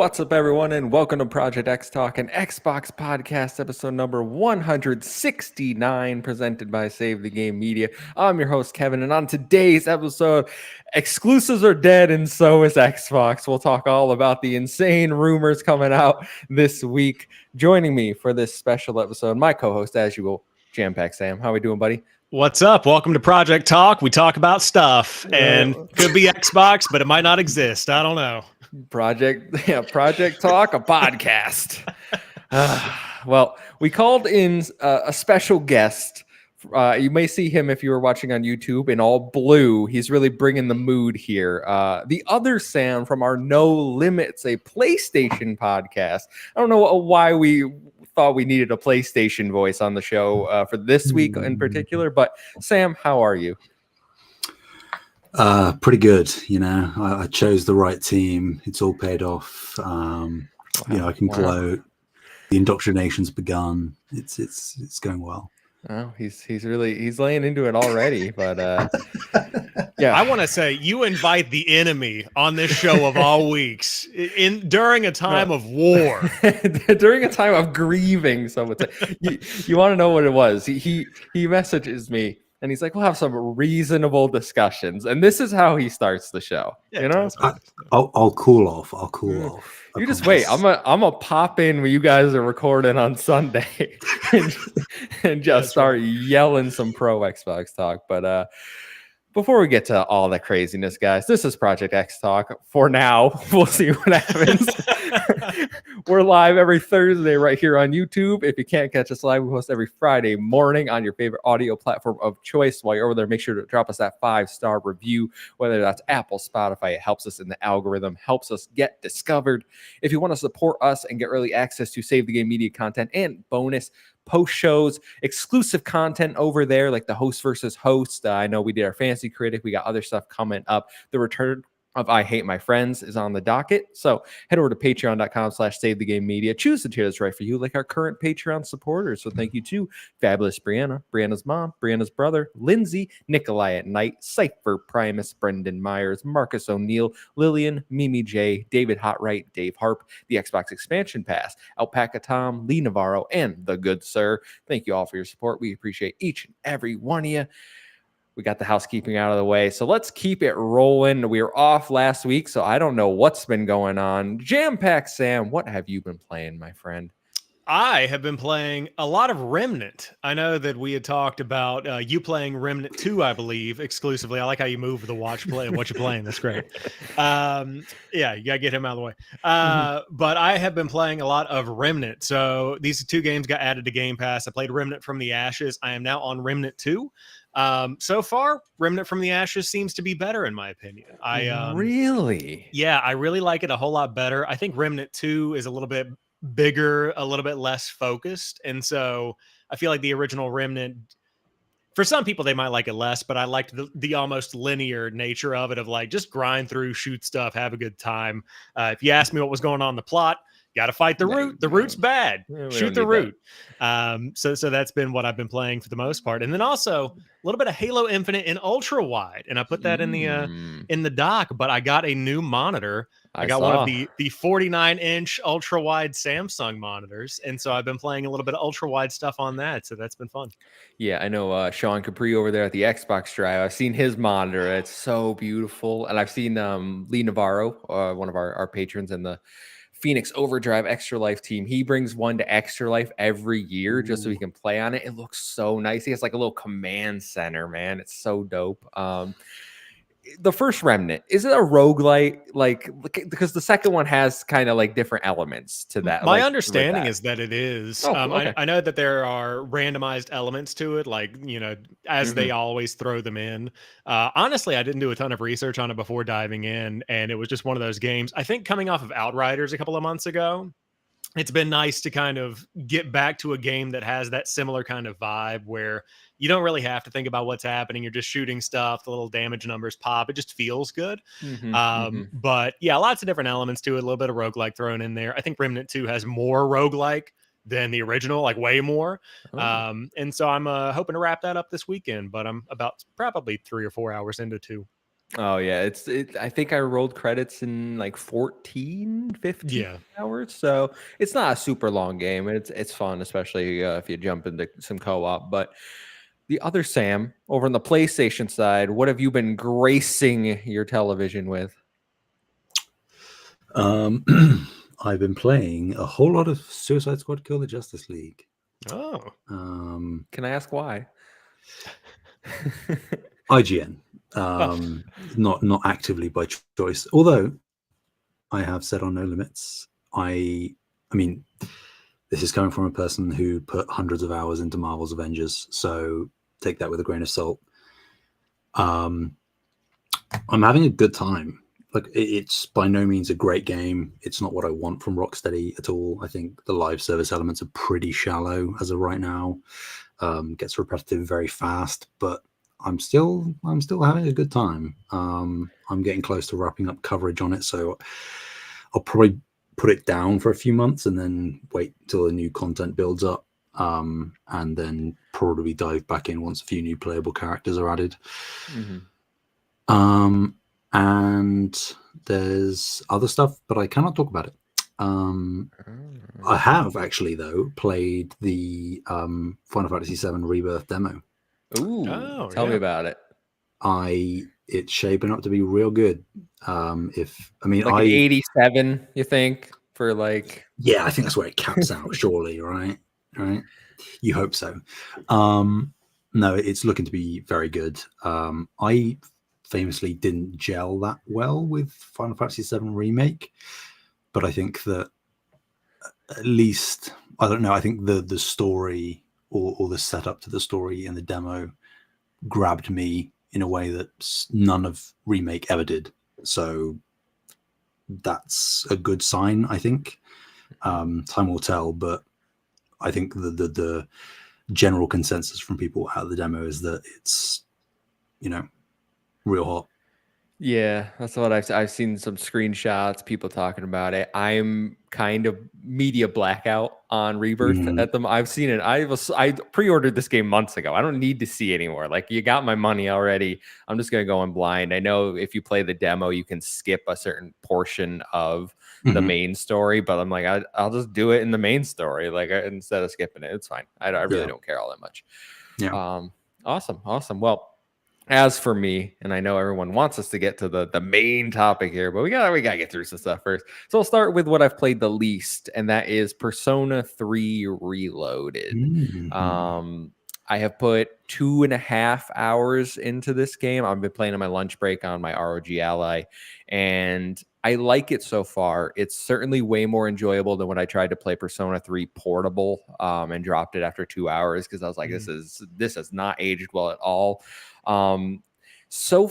What's up, everyone, and welcome to Project XTalk, an Xbox podcast, episode number 169, presented by Save the Game Media. I'm your host, Kevin, and on today's episode, exclusives are dead, and so is Xbox. We'll talk all about the insane rumors coming out this week. Joining me for this special episode, my co-host, as usual, JamPackSam. How we doing, buddy? What's up? Welcome to Project Talk. We talk about stuff, and could be Xbox, but it might not exist. I don't know. Project Talk, a podcast. Well, we called in a special guest. You may see him if you were watching on YouTube in all blue. He's really bringing the mood here. The other Sam from our No Limits, a PlayStation podcast. I don't know why we thought we needed a PlayStation voice on the show for this week in particular, but Sam, how are you? Pretty good. I chose the right team. It's all paid off. I can gloat. The indoctrination's begun. It's going well. Oh, he's laying into it already, but yeah. I want to say you invite the enemy on this show of all weeks during a time of war, during a time of grieving. Some would say. You want to know what it was? He messages me. And he's like, we'll have some reasonable discussions. And this is how he starts the show. Yeah, I'll cool off. You just wait. I'm a pop in when you guys are recording on Sunday and just start yelling some pro Xbox talk. But before we get to all that craziness, guys, this is Project X Talk. For now, we'll see what happens. We're live every Thursday right here on YouTube. If you can't catch us live, we post every Friday morning on your favorite audio platform of choice. While you're over there, make sure to drop us that 5-star review, whether that's Apple, Spotify. It helps us in the algorithm, helps us get discovered. If you want to support us and get early access to Save the Game Media content and bonus post shows, exclusive content over there, like the host versus host. I know we did our fantasy critic. We got other stuff coming up. The return of I Hate My Friends is on the docket. So head over to patreon.com/Save the Game Media. Choose the tier that's right for you, like our current Patreon supporters. So thank you to Fabulous Brianna, Brianna's mom, Brianna's brother, Lindsay, Nikolai at Night, Cypher, Primus, Brendan Myers, Marcus O'Neill, Lillian, Mimi J, David Hotright, Dave Harp, the Xbox Expansion Pass, Alpaca Tom, Lee Navarro, and the good sir. Thank you all for your support. We appreciate each and every one of you. We got the housekeeping out of the way, so let's keep it rolling. We were off last week, so I don't know what's been going on. JamPackSam, what have you been playing, my friend? I have been playing a lot of Remnant. I know that we had talked about you playing Remnant 2, I believe, exclusively. I like how you move the watch play and what you're playing. That's great. Yeah, you got to get him out of the way. But I have been playing a lot of Remnant. So these two games got added to Game Pass. I played Remnant from the Ashes. I am now on Remnant 2. So far, Remnant from the Ashes seems to be better, in my opinion. Really? Yeah, I really like it a whole lot better. I think Remnant 2 is a little bit bigger, a little bit less focused. And so I feel like the original Remnant, for some people, they might like it less, but I liked the almost linear nature of it, of like just grind through, shoot stuff, have a good time. If you ask me what was going on in the plot, got to fight the root. The root's bad. Shoot the root. So that's been what I've been playing for the most part. And then also a little bit of Halo Infinite in ultra wide. And I put that in the dock, but I got a new monitor. I got one of the 49-inch ultra wide Samsung monitors. And so I've been playing a little bit of ultra wide stuff on that. So that's been fun. Yeah, I know Sean Capri over there at the Xbox Drive. I've seen his monitor. It's so beautiful. And I've seen Lee Navarro, one of our patrons in the Phoenix Overdrive Extra Life team. He brings one to Extra Life every year just so he can play on it. It looks so nice. He has like a little command center, man. It's so dope. The first Remnant, is it a roguelite? Like, because the second one has kind of like different elements to that. My understanding is that it is. Oh, okay. I know that there are randomized elements to it, like, as they always throw them in. Honestly, I didn't do a ton of research on it before diving in, and it was just one of those games. I think coming off of Outriders a couple of months ago, it's been nice to kind of get back to a game that has that similar kind of vibe where you don't really have to think about what's happening. You're just shooting stuff. The little damage numbers pop. It just feels good. But yeah, lots of different elements to it. A little bit of roguelike thrown in there. I think Remnant 2 has more roguelike than the original, like way more. And so I'm hoping to wrap that up this weekend, but I'm about probably 3 or 4 hours into 2. Oh yeah, I think I rolled credits in like 14, 15 Yeah. hours. So it's not a super long game. It's fun, especially if you jump into some co-op. But the other Sam over on the PlayStation side, what have you been gracing your television with? I've been playing a whole lot of Suicide Squad Kill the Justice League. Oh. Can I ask why? IGN. Not actively by choice. Although I have said on No Limits, I mean, this is coming from a person who put hundreds of hours into Marvel's Avengers, so take that with a grain of salt. I'm having a good time. Like, it's by no means a great game. It's not what I want from Rocksteady at all. I think the live service elements are pretty shallow as of right now. Gets repetitive very fast, but I'm still having a good time. I'm getting close to wrapping up coverage on it, so I'll probably put it down for a few months and then wait till the new content builds up, and then probably dive back in once a few new playable characters are added. And there's other stuff, but I cannot talk about it. I have actually, though, played the Final Fantasy VII Rebirth demo. Ooh, tell me about it. It's shaping up to be real good. If I mean, like an 87, you think, for like? Yeah, I think that's where it caps out. Surely, right? You hope so. No, it's looking to be very good. I famously didn't gel that well with Final Fantasy VII Remake, but I think that at least, I don't know, I think the story or the setup to the story in the demo grabbed me in a way that none of Remake ever did. So that's a good sign, I think. Time will tell, but I think the general consensus from people out of the demo is that it's, real hot. Yeah, that's what I've seen some screenshots, people talking about it. I'm kind of media blackout on Rebirth at them. I've seen it. I pre-ordered this game months ago. I don't need to see anymore. Like, you got my money already. I'm just gonna go in blind. I know if you play the demo, you can skip a certain portion of the main story, but I'm like, I'll just do it in the main story, like, instead of skipping it. It's fine. I really don't care all that much. Yeah. Awesome. Well, as for me, and I know everyone wants us to get to the main topic here, but we gotta get through some stuff first. So I'll start with what I've played the least, and that is Persona 3 Reloaded. I have put 2.5 hours into this game. I've been playing on my lunch break on my ROG Ally, and I like it so far. It's certainly way more enjoyable than when I tried to play Persona 3 Portable and dropped it after 2 hours because I was like, this has not aged well at all. So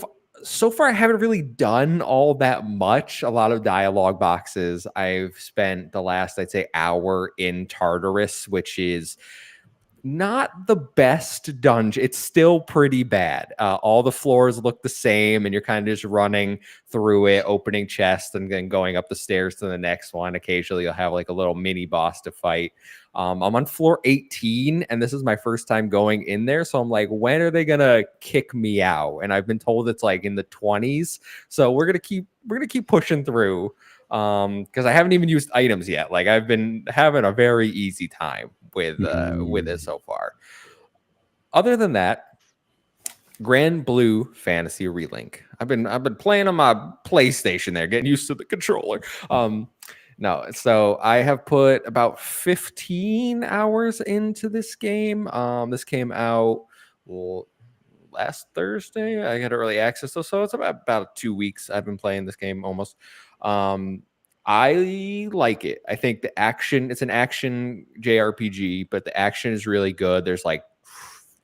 far I haven't really done all that much. A lot of dialogue boxes. I've spent the last, I'd say, hour in Tartarus, which is not the best dungeon. It's still pretty bad. All the floors look the same, and you're kind of just running through it, opening chests, and then going up the stairs to the next one. Occasionally, you'll have like a little mini boss to fight. I'm on floor 18, and this is my first time going in there. So I'm like, when are they gonna kick me out? And I've been told it's like in the 20s. So we're gonna keep pushing through. Because I haven't even used items yet. Like, I've been having a very easy time with it so far. Other than that, Grand Blue Fantasy Relink. I've been playing on my PlayStation there, getting used to the controller. No, so I have put about 15 hours into this game. This came out last Thursday. I got early access, so it's about 2 weeks I've been playing this game almost. I like it. I think it's an action JRPG, but the action is really good. There's like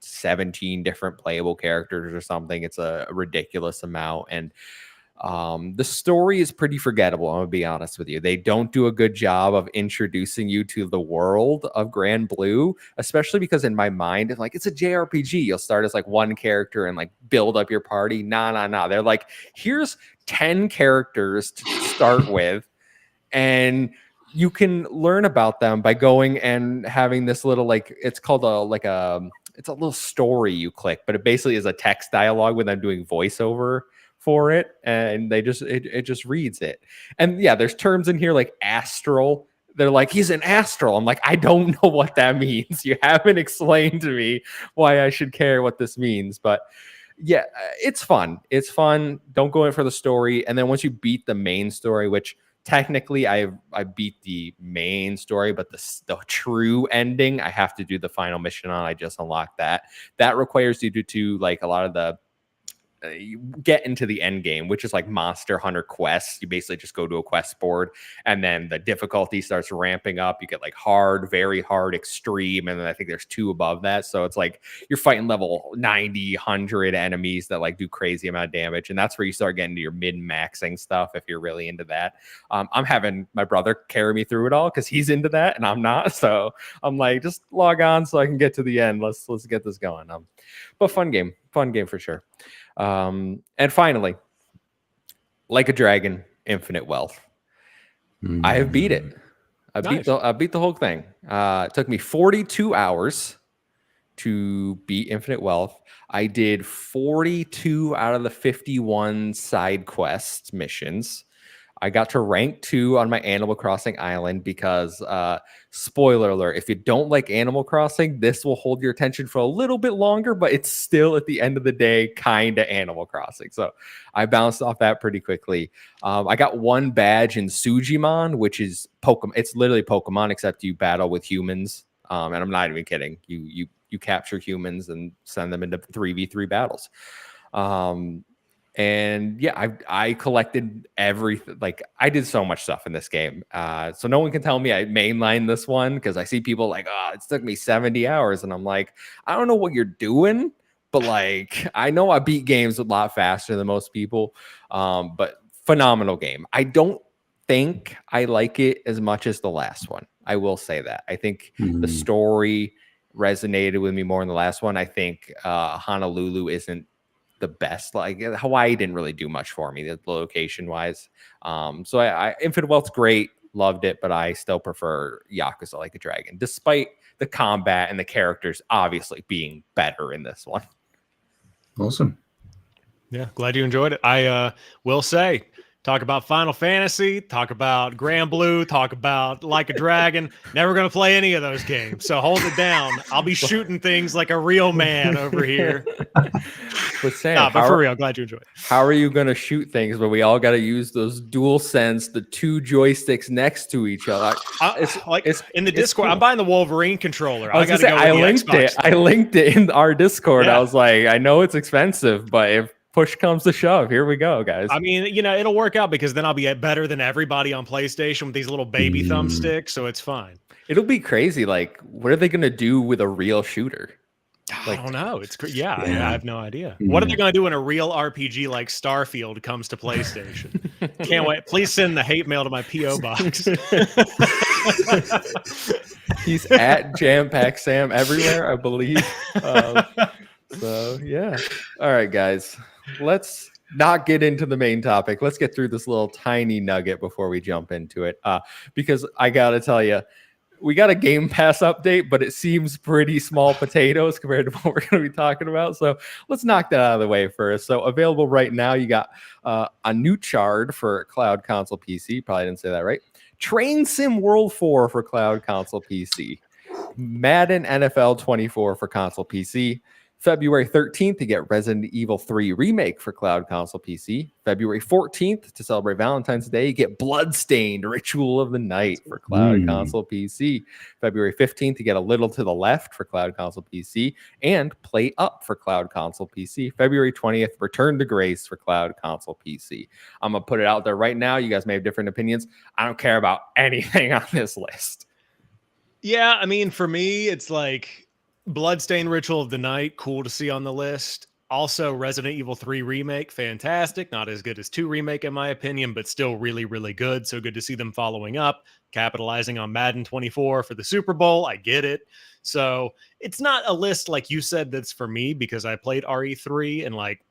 17 different playable characters or something. It's a ridiculous amount. And the story is pretty forgettable. I'm gonna be honest with you. They don't do a good job of introducing you to the world of Grand Blue, especially because in my mind, it's a JRPG. You'll start as like one character and like build up your party. Nah. They're like, here's 10 characters to start with, and you can learn about them by going and having this little, like, it's called a it's a little story you click, but it basically is a text dialogue when I'm doing voiceover for it, and it just reads it. And yeah, there's terms in here like astral. They're like, he's an astral. I'm like, I don't know what that means. You haven't explained to me why I should care what this means. But yeah, it's fun. It's fun. Don't go in for the story. And then once you beat the main story, which technically I beat the main story, but the true ending, I have to do the final mission on. I just unlocked that. That requires you to do like a lot of the you get into the end game, which is like Monster Hunter quests. You basically just go to a quest board, and then the difficulty starts ramping up. You get like hard, very hard, extreme, and then I think there's 2 above that. So it's like you're fighting level 90, 100 enemies that like do crazy amount of damage, and that's where you start getting to your mid-maxing stuff if you're really into that. I'm having my brother carry me through it all because he's into that and I'm not. So I'm like, just log on so I can get to the end. Let's get this going. But fun game for sure. And finally, Like a Dragon, Infinite Wealth. I have beat it. I beat the whole thing. It took me 42 hours to beat Infinite Wealth. I did 42 out of the 51 side quest missions. I got to rank 2 on my Animal Crossing island because, spoiler alert, if you don't like Animal Crossing, this will hold your attention for a little bit longer, but it's still at the end of the day kind of Animal Crossing. So I bounced off that pretty quickly. I got 1 badge in Sujimon, which is Pokemon. It's literally Pokemon, except you battle with humans. And I'm not even kidding. You capture humans and send them into 3v3 battles. And yeah, I collected everything. Like I did so much stuff in this game. So no one can tell me I mainlined this one because I see people like, oh, it took me 70 hours. And I'm like, I don't know what you're doing, but like, I know I beat games a lot faster than most people. But phenomenal game. I don't think I like it as much as the last one. I will say that. I think the story resonated with me more in the last one. I think Honolulu isn't the best. Like Hawaii didn't really do much for me, the location wise. So I Infinite Wealth's great, loved it, but I still prefer Yakuza Like a Dragon, despite the combat and the characters obviously being better in this one. Awesome. Yeah, glad you enjoyed it. I will say, talk about Final Fantasy, talk about Grand Blue, talk about Like a Dragon. Never going to play any of those games, so hold it down. I'll be shooting things like a real man over here. But Sam, but for real, glad you enjoyed it. How are you going to shoot things when we all got to use those dual sense, the 2 joysticks next to each other? It's in the Discord. Cool. I'm buying the Wolverine controller. I got to go. I linked it in our Discord. Yeah. I was like, I know it's expensive, but if push comes to shove, here we go, guys. I mean, it'll work out because then I'll be better than everybody on PlayStation with these little baby thumbsticks, so it's fine. It'll be crazy. Like, what are they going to do with a real shooter? Like, I don't know. It's yeah. I have no idea. What are they going to do when a real RPG like Starfield comes to PlayStation? Can't wait. Please send the hate mail to my PO box. He's at JamPackSam everywhere, I believe. So yeah. All right, guys. Let's not get into the main topic. Let's get through this little tiny nugget before we jump into it. Because I gotta tell you, we got a Game Pass update, but it seems pretty small potatoes compared to what we're going to be talking about. So let's knock that out of the way first. So available right now, you got a new Chard for Cloud Console PC. Probably didn't say that right. Train Sim World 4 for Cloud Console PC. Madden NFL 24 for console PC. February 13th, you get Resident Evil 3 Remake for Cloud Console PC. February 14th, to celebrate Valentine's Day, you get Bloodstained Ritual of the Night for Cloud Console PC. February 15th, you get A Little to the Left for Cloud Console PC. And Play Up for Cloud Console PC. February 20th, Return to Grace for Cloud Console PC. I'm going to put it out there right now. You guys may have different opinions. I don't care about anything on this list. Yeah, I mean, for me, it's like Bloodstained Ritual of the Night, cool to see on the list. Also, Resident Evil 3 Remake, fantastic. Not as good as 2 Remake, in my opinion, but still really, really good. So good to see them following up, capitalizing on Madden 24 for the Super Bowl. I get it. So it's not a list, like you said, that's for me because I played RE3 and like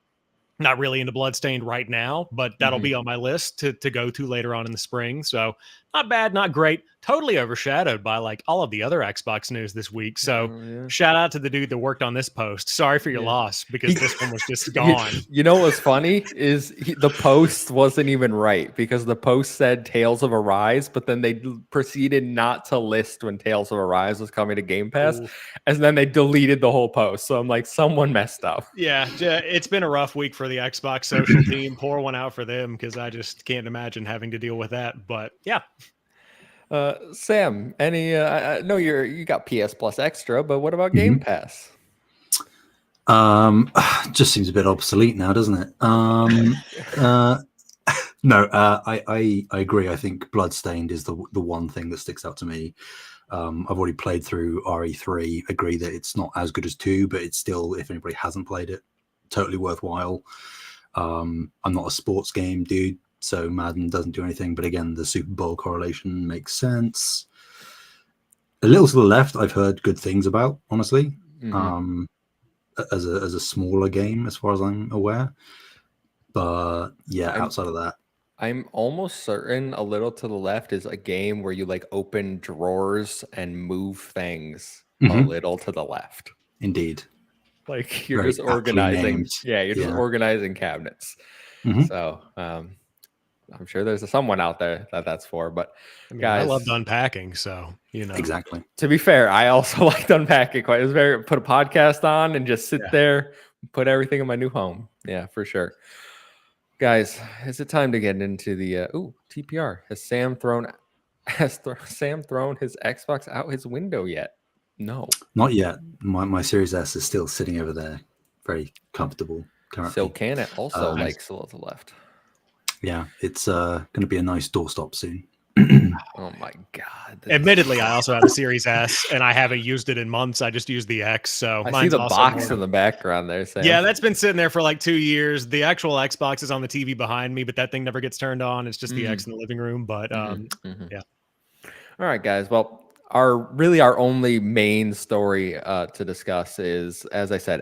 not really into Bloodstained right now, but that'll be on my list to go to later on in the spring. So not bad, not great. totally overshadowed by like all of the other Xbox news this week. So shout out to the dude that worked on this post. Sorry for your loss, because this one was just gone. You know what's funny is the post wasn't even right, because the post said Tales of Arise, but then they proceeded not to list when Tales of Arise was coming to Game Pass, and then they deleted the whole post. So I'm like, someone messed up. Yeah, it's been a rough week for the Xbox social team. Pour one out for them, because I just can't imagine having to deal with that. But yeah. Sam, any? I know you got PS Plus Extra, but what about Game Pass? Just seems a bit obsolete now, doesn't it? No, I agree. I think Bloodstained is the one thing that sticks out to me. I've already played through RE3. Agree that it's not as good as 2, but it's still, if anybody hasn't played it, totally worthwhile. I'm not a sports game dude, so Madden doesn't do anything. But again, the Super Bowl correlation makes sense. A little to the left, I've heard good things about, honestly. As a smaller game, as far as I'm aware. But yeah, outside of that, I'm almost certain A Little to the Left is a game where you like open drawers and move things a little to the left. Indeed. Like you're just organizing. Yeah, you're just organizing cabinets. So I'm sure there's someone out there that's for, but I mean, guys, I loved unpacking, so you know. Exactly. To be fair, I also liked unpacking quite. It was put a podcast on and just sit there, put everything in my new home. Yeah, for sure. Guys, is it time to get into the TPR? Has Sam thrown his Xbox out his window yet? No, not yet. My Series S is still sitting over there, very comfortable currently. So can it also likes a little to the left? Yeah, it's going to be a nice doorstop soon. Oh my god! Admittedly, I also have a Series S, and I haven't used it in months. I just used the X. So I see the box in the background there. Sam. Yeah, that's been sitting there for like 2 years. The actual Xbox is on the TV behind me, but that thing never gets turned on. It's just the X in the living room. But yeah. All right, guys. Well, our only main story to discuss is, as I said,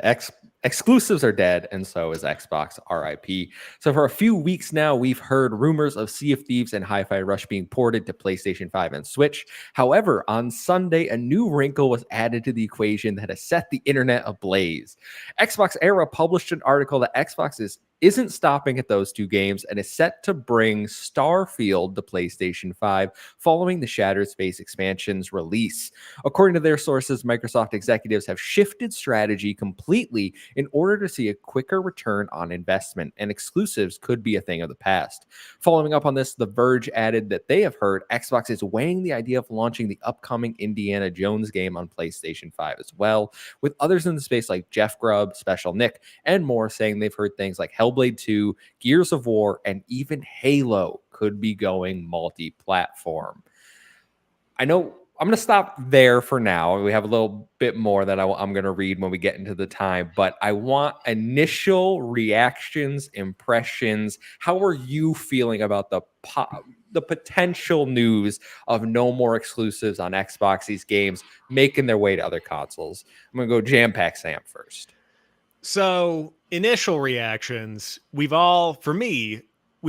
exclusives are dead, and so is Xbox, RIP. So for a few weeks now, we've heard rumors of Sea of Thieves and Hi-Fi Rush being ported to PlayStation 5 and Switch. However, on Sunday, a new wrinkle was added to the equation that has set the internet ablaze. Xbox Era published an article that Xbox isn't stopping at those two games and is set to bring Starfield to PlayStation 5 following the Shattered Space expansion's release. According to their sources, Microsoft executives have shifted strategy completely in order to see a quicker return on investment, and exclusives could be a thing of the past. Following up on this, The Verge added that they have heard Xbox is weighing the idea of launching the upcoming Indiana Jones game on PlayStation 5 as well, with others in the space like Jeff Grubb, Special Nick, and more saying they've heard things like Hellblade 2, Gears of War, and even Halo could be going multi-platform. I know I'm going to stop there for now. We have a little bit more that I'm going to read when we get into the time, but I want initial reactions, impressions. How are you feeling about the potential news of no more exclusives on Xbox, these games making their way to other consoles? I'm going to go JamPackSam first. So initial reactions, we've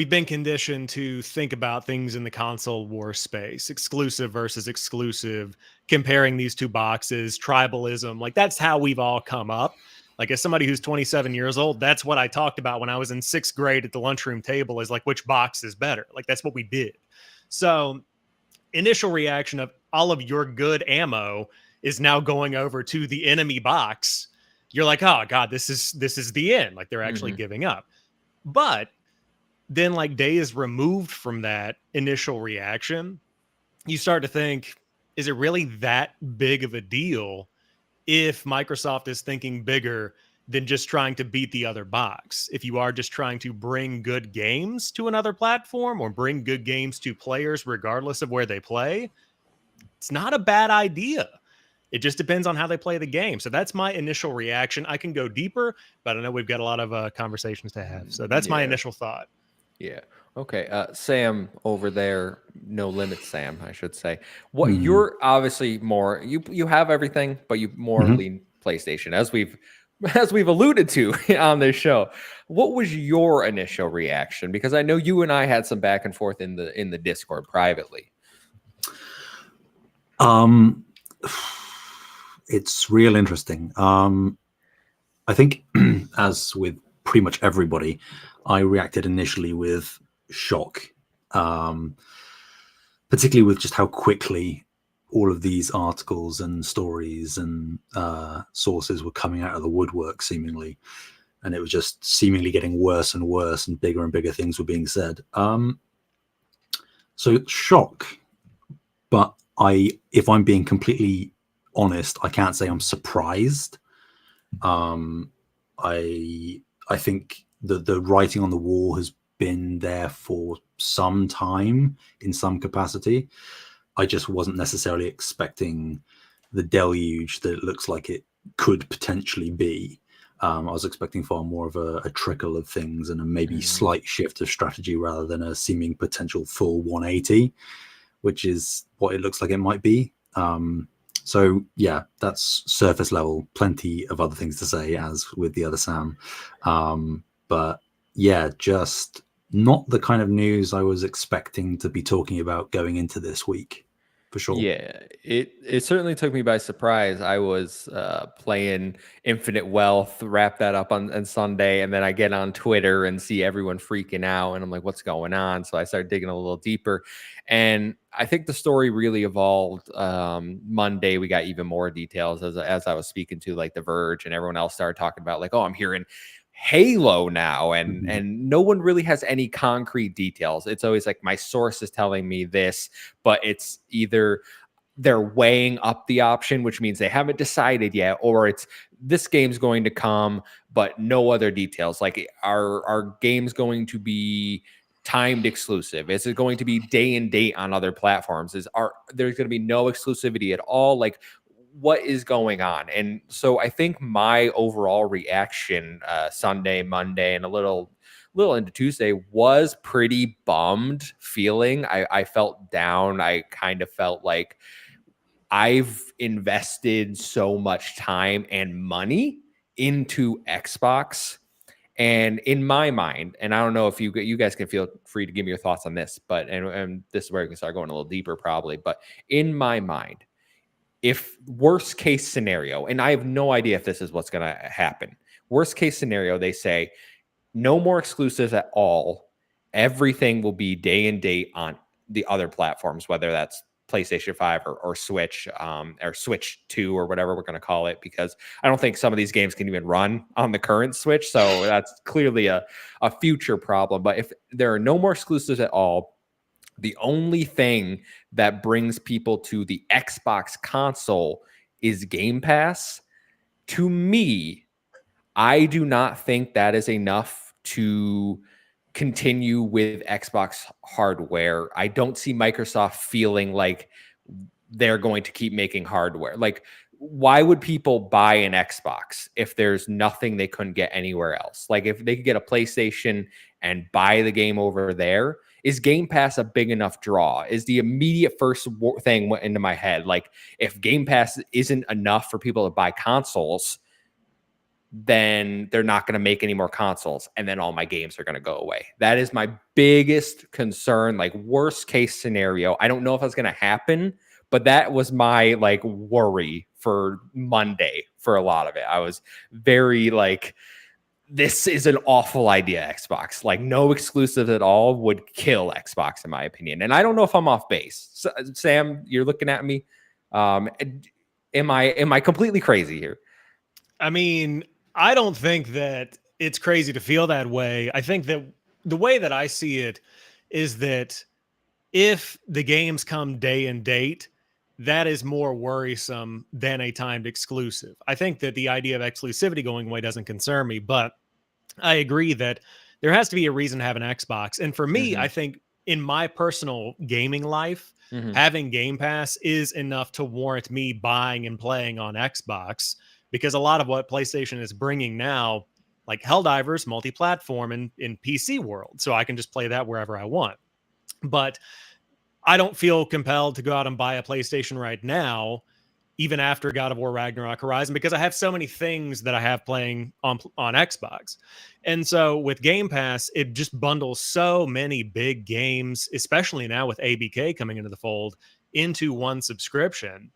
been conditioned to think about things in the console war space, exclusive versus exclusive, comparing these two boxes, tribalism. Like that's how we've all come up. Like as somebody who's 27 years old, that's what I talked about when I was in 6th grade at the lunchroom table, is like, which box is better? Like that's what we did. So initial reaction of all of your good ammo is now going over to the enemy box. You're like, oh God, this is the end. Like they're actually giving up. But then like days removed from that initial reaction, you start to think, is it really that big of a deal if Microsoft is thinking bigger than just trying to beat the other box? If you are just trying to bring good games to another platform or bring good games to players regardless of where they play, it's not a bad idea. It just depends on how they play the game. So that's my initial reaction. I can go deeper, but I know we've got a lot of conversations to have. So that's my initial thought. Yeah. Okay. Sam over there, No Limit Sam, I should say. What you're obviously more, you have everything, but you more lean PlayStation, as we've alluded to on this show. What was your initial reaction? Because I know you and I had some back and forth in the Discord privately. It's real interesting. I think, as with pretty much everybody, I reacted initially with shock, particularly with just how quickly all of these articles and stories and sources were coming out of the woodwork, seemingly, and it was just seemingly getting worse and worse, and bigger things were being said. So shock, but if I'm being completely honest, I can't say I'm surprised. I think the writing on the wall has been there for some time in some capacity. I just wasn't necessarily expecting the deluge that it looks like it could potentially be. I was expecting far more of a trickle of things and a maybe slight shift of strategy rather than a seeming potential full 180, which is what it looks like it might be. So yeah, that's surface level. Plenty of other things to say, as with the other Sam. But yeah, just not the kind of news I was expecting to be talking about going into this week, for sure. Yeah, it certainly took me by surprise. I was playing Infinite Wealth, wrap that up on Sunday, and then I get on Twitter and see everyone freaking out, and I'm like, what's going on? So I started digging a little deeper, and I think the story really evolved. Monday, we got even more details as I was speaking to like The Verge, and everyone else started talking about like, oh, I'm hearing Halo now, and no one really has any concrete details. It's always like my source is telling me this, but it's either they're weighing up the option, which means they haven't decided yet, or it's this game's going to come, but no other details. Like, are games going to be timed exclusive? Is it going to be day and date on other platforms? There's going to be no exclusivity at all? Like, what is going on? And so I think my overall reaction Sunday, Monday, and a little into Tuesday was pretty bummed feeling. I felt down. I kind of felt like I've invested so much time and money into Xbox. And in my mind, and I don't know if you guys can feel free to give me your thoughts on this, but and this is where we can start going a little deeper probably, but in my mind, if worst case scenario, and I have no idea if this is what's going to happen, worst case scenario, they say no more exclusives at all. Everything will be day and date on the other platforms, whether that's PlayStation 5 or Switch, or Switch 2 or whatever we're going to call it, because I don't think some of these games can even run on the current Switch. So that's clearly a future problem. But if there are no more exclusives at all, the only thing that brings people to the Xbox console is Game Pass. To me, I do not think that is enough to continue with Xbox hardware. I don't see Microsoft feeling like they're going to keep making hardware. Like, why would people buy an Xbox if there's nothing they couldn't get anywhere else? Like, if they could get a PlayStation and buy the game over there, is Game Pass a big enough draw? Is the immediate first thing went into my head. Like, if Game Pass isn't enough for people to buy consoles, then they're not going to make any more consoles, and then all my games are going to go away. That is my biggest concern. Like, worst case scenario. I don't know if that's going to happen, but that was my like worry for Monday for a lot of it. I was very like, this is an awful idea, Xbox. Like, no exclusives at all would kill Xbox, in my opinion. And I don't know if I'm off base. So, Sam, you're looking at me. Am I completely crazy here? I mean, I don't think that it's crazy to feel that way. I think that the way that I see it is that if the games come day and date, that is more worrisome than a timed exclusive. I think that the idea of exclusivity going away doesn't concern me, but I agree that there has to be a reason to have an Xbox. And for me, I think in my personal gaming life, having Game Pass is enough to warrant me buying and playing on Xbox, because a lot of what PlayStation is bringing now, like Helldivers, multi-platform in PC world, so I can just play that wherever I want. But I don't feel compelled to go out and buy a PlayStation right now, even after God of War Ragnarok Horizon, because I have so many things that I have playing on Xbox. And so with Game Pass, it just bundles so many big games, especially now with ABK coming into the fold. into one subscription,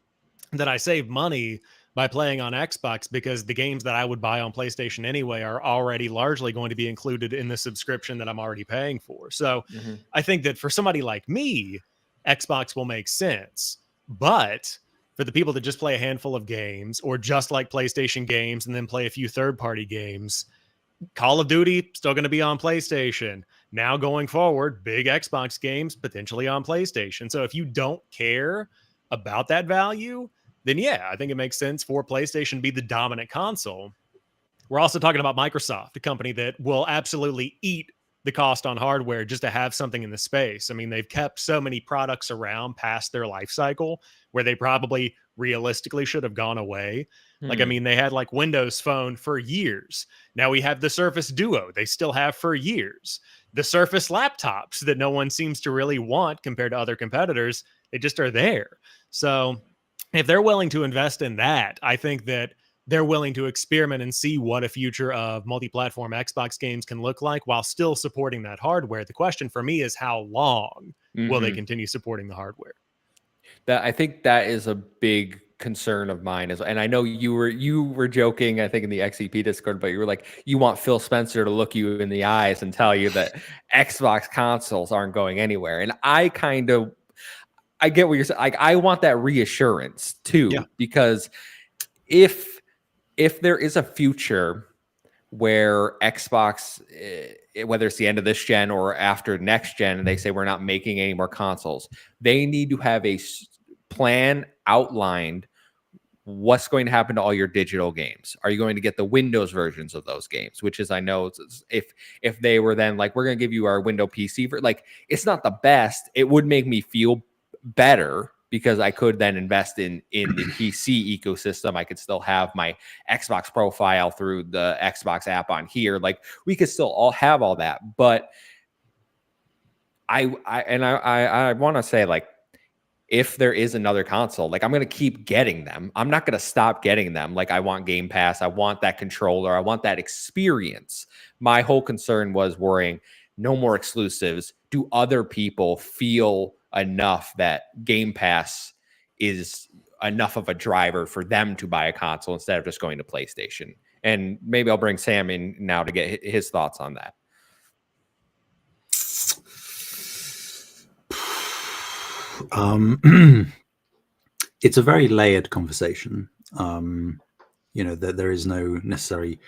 that I save money by playing on Xbox, because the games that I would buy on PlayStation anyway are already largely going to be included in the subscription that I'm already paying for. So I think that for somebody like me, Xbox will make sense. But for the people that just play a handful of games, or just like PlayStation games and then play a few third-party games, Call of Duty still going to be on PlayStation. Now going forward, big Xbox games potentially on PlayStation. So if you don't care about that value, then yeah, I think it makes sense for PlayStation to be the dominant console. We're also talking about Microsoft, a company that will absolutely eat the cost on hardware just to have something in the space. I mean, they've kept so many products around past their life cycle where they probably realistically should have gone away. Like, I mean, they had like Windows Phone for years. Now we have the Surface Duo, they still have for years. The Surface laptops that no one seems to really want compared to other competitors, they just are there. So if they're willing to invest in that, I think that they're willing to experiment and see what a future of multi-platform Xbox games can look like while still supporting that hardware. The question for me is, how long will they continue supporting the hardware? That, I think that is a big concern of mine as well. And I know you were joking, I think, in the XEP Discord, but you were like, you want Phil Spencer to look you in the eyes and tell you that Xbox consoles aren't going anywhere. And I get what you're saying. Like, I want that reassurance too, because if there is a future where Xbox, whether it's the end of this gen or after next gen, and they say we're not making any more consoles, they need to have a plan outlined. What's going to happen to all your digital games? Are you going to get the Windows versions of those games? Which is, I know, if they were then like, we're going to give you our Windows PC, like, it's not the best. It would make me feel better, because I could then invest in the PC ecosystem. I could still have my Xbox profile through the Xbox app on here. Like, we could still all have all that. But I want to say, like, if there is another console, like, I'm going to keep getting them. I'm not going to stop getting them. Like, I want Game Pass. I want that controller. I want that experience. My whole concern was worrying, no more exclusives. Do other people feel enough that Game Pass is enough of a driver for them to buy a console instead of just going to PlayStation? And maybe I'll bring Sam in now to get his thoughts on that. It's a very layered conversation. You know, there is no necessary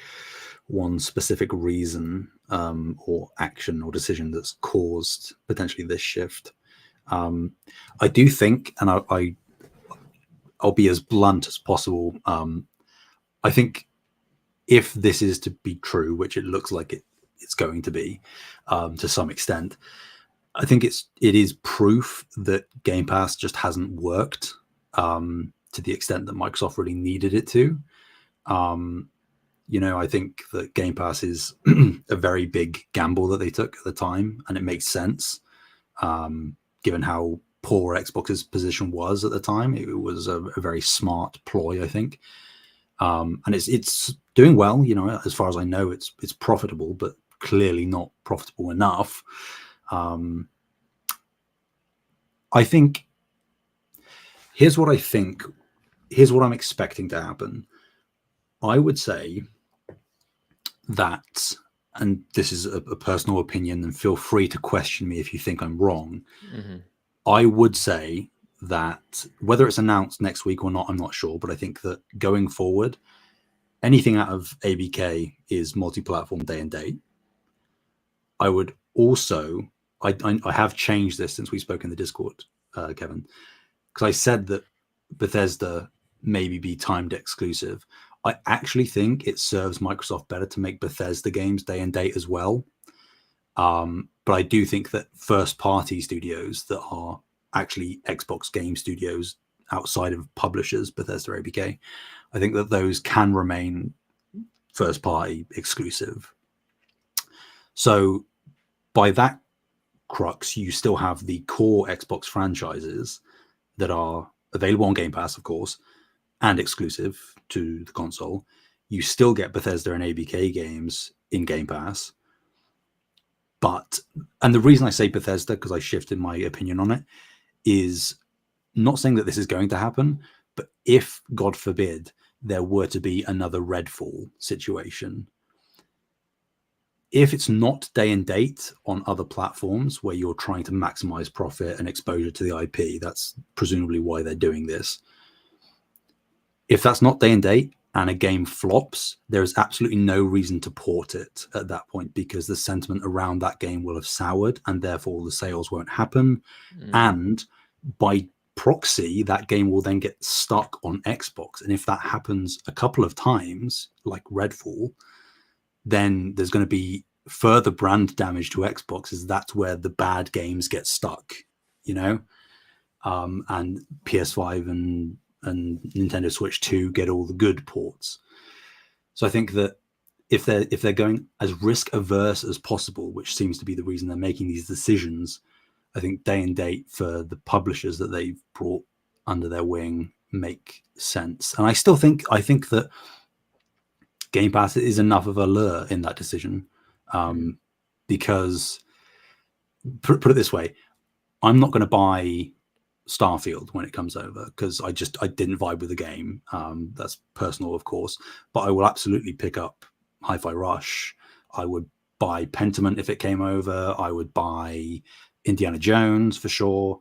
one specific reason or action or decision that's caused potentially this shift. I do think, and I'll be as blunt as possible. I think if this is to be true, which it looks like it's going to be to some extent, I think it is proof that Game Pass just hasn't worked to the extent that Microsoft really needed it to. You know, I think that Game Pass is a very big gamble that they took at the time, and it makes sense given how poor Xbox's position was at the time. It was a very smart ploy, I think, and it's doing well. You know, as far as I know, it's profitable, but clearly not profitable enough. I think here's what I'm expecting to happen. I would say that, and this is a personal opinion, and feel free to question me if you think I'm wrong. I would say that whether it's announced next week or not, I'm not sure, but I think that going forward, anything out of ABK is multi-platform day and date. I would also, I have changed this since we spoke in the Discord, Kevin, because I said that Bethesda maybe be timed exclusive. I actually think it serves Microsoft better to make Bethesda games day and date as well. But I do think that first-party studios that are actually Xbox game studios outside of publishers, Bethesda, ABK, I think that those can remain first-party exclusive. So by that crux, you still have the core Xbox franchises that are available on Game Pass, of course, and exclusive to the console. You still get Bethesda and ABK games in Game Pass. But, and the reason I say Bethesda, because I shifted my opinion on it, is not saying that this is going to happen, but if, God forbid, there were to be another Redfall situation, if it's not day and date on other platforms where you're trying to maximize profit and exposure to the IP, that's presumably why they're doing this. If that's not day and date and a game flops, there is absolutely no reason to port it at that point, because the sentiment around that game will have soured and therefore the sales won't happen. And by proxy, that game will then get stuck on Xbox. And if that happens a couple of times, like Redfall, then there's going to be further brand damage to Xbox, as that's where the bad games get stuck, you know? And PS5 and Nintendo Switch 2 get all the good ports. So I think that if they're going as risk averse as possible, which seems to be the reason they're making these decisions, I think day and date for the publishers that they've brought under their wing make sense. And I think that Game Pass is enough of a lure in that decision, because put it this way, I'm not going to buy Starfield when it comes over because I didn't vibe with the game. That's personal, of course, but I will absolutely pick up Hi-Fi Rush. I would buy Pentiment if it came over. I would buy Indiana Jones for sure.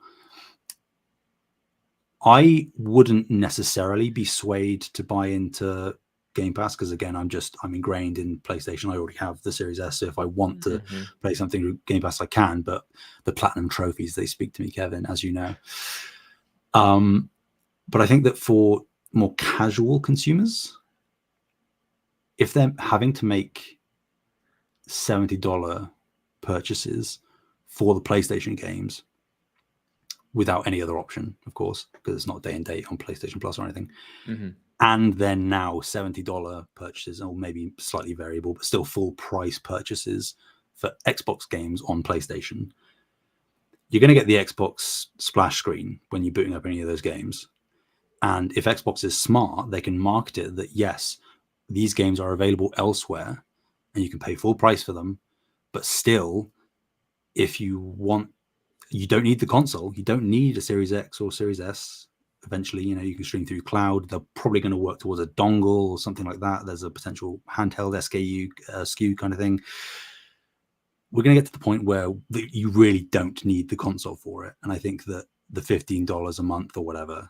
I wouldn't necessarily be swayed to buy into Game Pass because, again, I'm ingrained in PlayStation. I already have the Series S, so if I want to play something with Game Pass, I can. But the platinum trophies, they speak to me, Kevin, as you know. But I think that for more casual consumers, if they're having to make $70 purchases for the PlayStation games without any other option, of course, because it's not day and date on PlayStation Plus or anything, and then now $70 purchases, or maybe slightly variable, but still full price purchases for Xbox games on PlayStation, you're going to get the Xbox splash screen when you're booting up any of those games. And if Xbox is smart, they can market it that, yes, these games are available elsewhere and you can pay full price for them, but still, if you want, you don't need the console, you don't need a Series X or Series S. Eventually, you can stream through cloud. They're probably going to work towards a dongle or something like that. There's a potential handheld SKU kind of thing. We're going to get to the point where you really don't need the console for it. And I think that the $15 a month or whatever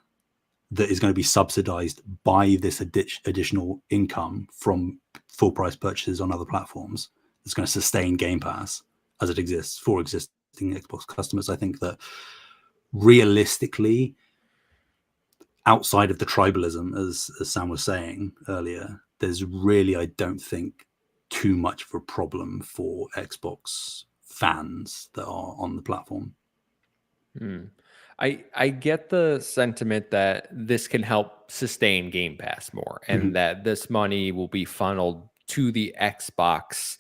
that is going to be subsidized by this additional income from full price purchases on other platforms, it's going to sustain Game Pass as it exists for existing Xbox customers. I think that realistically, outside of the tribalism, as Sam was saying earlier, there's really, I don't think, too much of a problem for Xbox fans that are on the platform. I get the sentiment that this can help sustain Game Pass more, and that this money will be funneled to the Xbox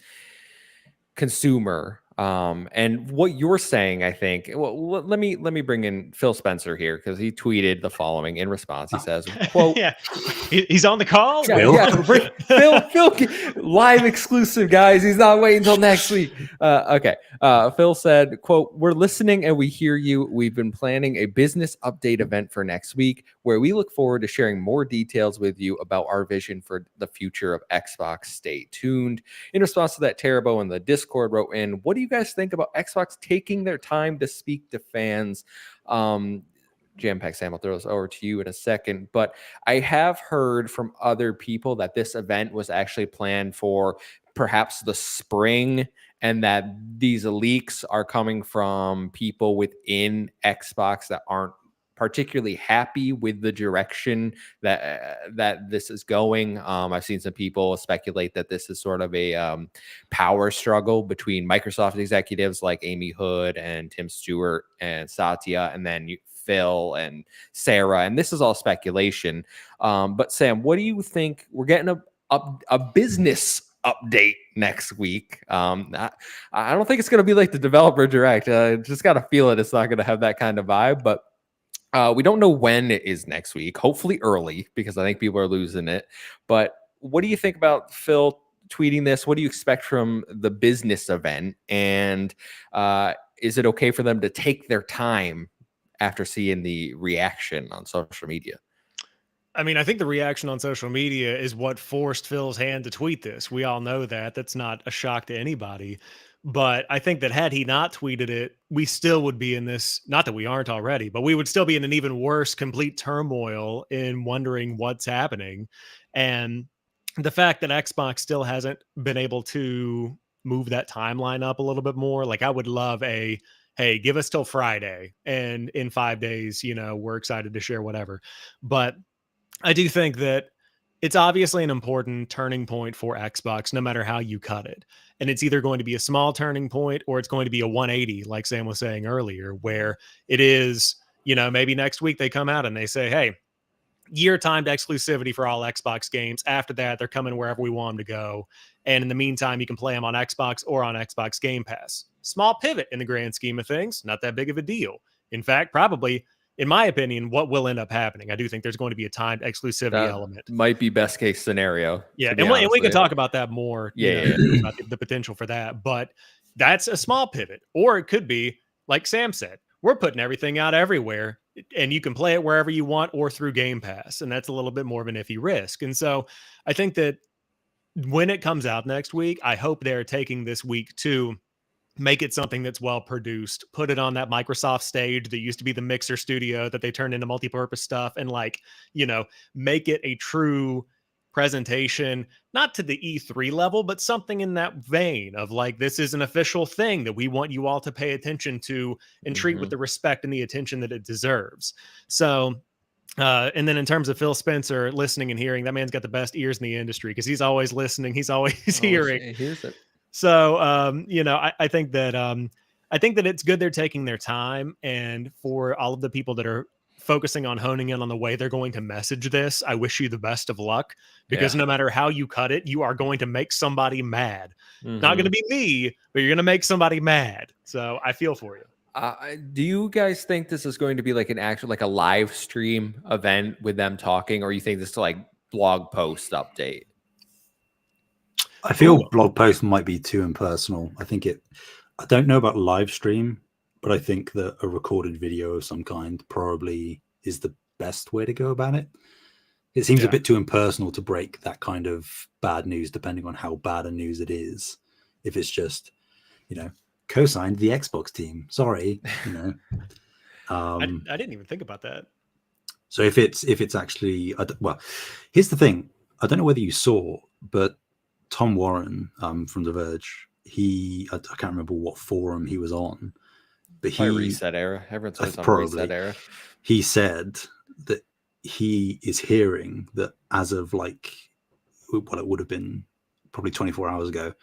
consumer. And what you're saying, I think, well, let me bring in Phil Spencer here, because he tweeted the following in response. He says, quote, yeah, he's on the call. Phil, live exclusive, guys. He's not waiting until next week. Okay. Phil said, quote, "We're listening and we hear you. We've been planning a business update event for next week where we look forward to sharing more details with you about our vision for the future of Xbox. Stay tuned." In response to that, Terabo in the Discord wrote in, "What do you guys think about Xbox taking their time to speak to fans?" JamPackSam, I'll throw this over to you in a second, but I have heard from other people that this event was actually planned for perhaps the spring, and that these leaks are coming from people within Xbox that aren't particularly happy with the direction that this is going. I've seen some people speculate that this is sort of a power struggle between Microsoft executives like Amy Hood and Tim Stewart and Satya, and then Phil and Sarah. And this is all speculation. But Sam, what do you think? We're getting a business update next week. I don't think it's going to be like the developer direct. Just got to feel it. It's not going to have that kind of vibe, but we don't know when it is next week. Hopefully early, because I think people are losing it. But what do you think about Phil tweeting this? What do you expect from the business event? And is it okay for them to take their time after seeing the reaction on social media? I mean, I think the reaction on social media is what forced Phil's hand to tweet this. We all know that. That's not a shock to anybody. But I think that had he not tweeted it, we still would be in this, not that we aren't already, but we would still be in an even worse complete turmoil in wondering what's happening. And the fact that Xbox still hasn't been able to move that timeline up a little bit more, like I would love a, hey, give us till Friday. And in 5 days, we're excited to share whatever. But I do think that it's obviously an important turning point for Xbox, no matter how you cut it. And it's either going to be a small turning point or it's going to be a 180, like Sam was saying earlier, where it is, maybe next week they come out and they say, hey, year timed exclusivity for all Xbox games. After that, they're coming wherever we want them to go. And in the meantime, you can play them on Xbox or on Xbox Game Pass. Small pivot in the grand scheme of things, not that big of a deal. In fact, probably, in my opinion, what will end up happening. I do think there's going to be a timed exclusivity element. Might be best case scenario. Yeah, and we can talk about that more. Yeah, about the potential for that. But that's a small pivot. Or it could be, like Sam said, we're putting everything out everywhere, and you can play it wherever you want or through Game Pass. And that's a little bit more of an iffy risk. And so I think that when it comes out next week, I hope they're taking this week to make it something that's well produced, put it on that Microsoft stage that used to be the Mixer studio that they turned into multi-purpose stuff, and make it a true presentation, not to the E3 level, but something in that vein of like, this is an official thing that we want you all to pay attention to and treat with the respect and the attention that it deserves. So, and then in terms of Phil Spencer listening and hearing, that man's got the best ears in the industry because he's always listening. He's always hearing. Here's it. So, I think that it's good they're taking their time, and for all of the people that are focusing on honing in on the way they're going to message this, I wish you the best of luck, because no matter how you cut it, you are going to make somebody mad. Not going to be me, but you're going to make somebody mad. So I feel for you. Do you guys think this is going to be like like a live stream event with them talking, or you think this is like blog post update? I feel blog post might be too impersonal. I don't know about live stream, but I think that a recorded video of some kind probably is the best way to go about it. It seems a bit too impersonal to break that kind of bad news, depending on how bad a news it is. If it's just, co-signed the Xbox team. Sorry, I didn't even think about that. So if it's actually, here's the thing. I don't know whether you saw, but Tom Warren from The Verge, I can't remember what forum he was on, but Reset Era. Everyone's always on Reset Era. He said that he is hearing that as of like what it would have been probably 24 hours ago,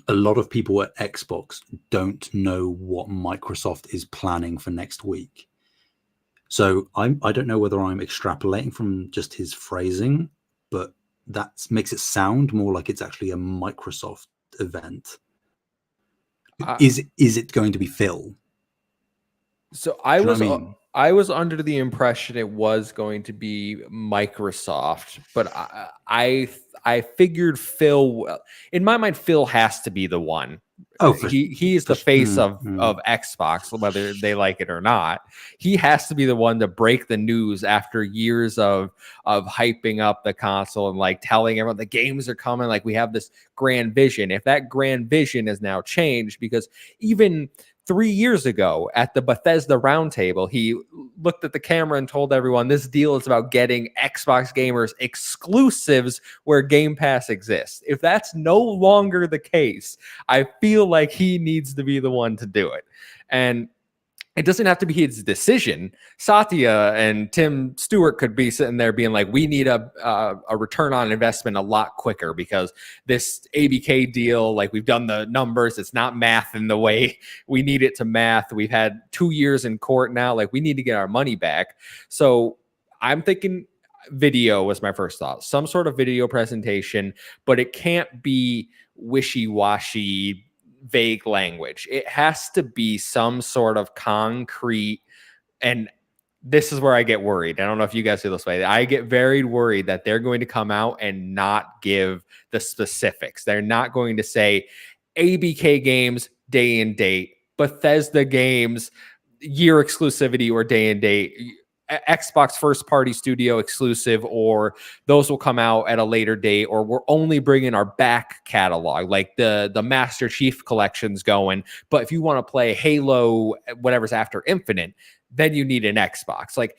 a lot of people at Xbox don't know what Microsoft is planning for next week. So I don't know whether I'm extrapolating from just his phrasing, but that makes it sound more like it's actually a Microsoft event. Is it going to be Phil? So I was under the impression it was going to be Microsoft, but I figured Phil, in my mind, Phil has to be the one. He is the face of Xbox, whether they like it or not. He has to be the one to break the news after years of hyping up the console and like telling everyone the games are coming. Like, we have this grand vision. If that grand vision is now changed, because even 3 years ago at the Bethesda roundtable, he looked at the camera and told everyone this deal is about getting Xbox gamers exclusives where Game Pass exists. If that's no longer the case, I feel like he needs to be the one to do it. And it doesn't have to be his decision. Satya and Tim Stewart could be sitting there being like, we need a return on investment a lot quicker because this ABK deal, like, we've done the numbers. It's not math in the way we need it to math. We've had 2 years in court now. Like, we need to get our money back. So I'm thinking video was my first thought. Some sort of video presentation, but it can't be wishy-washy, vague language. It has to be some sort of concrete, and this is where I get worried. I don't know if you guys feel this way. I get very worried that they're going to come out and not give the specifics. They're not going to say ABK games day and date, Bethesda games year exclusivity or day and date. Xbox first party studio exclusive, or those will come out at a later date, or we're only bringing our back catalog, like the Master Chief collection's going. But if you want to play Halo, whatever's after Infinite, then you need an Xbox. Like,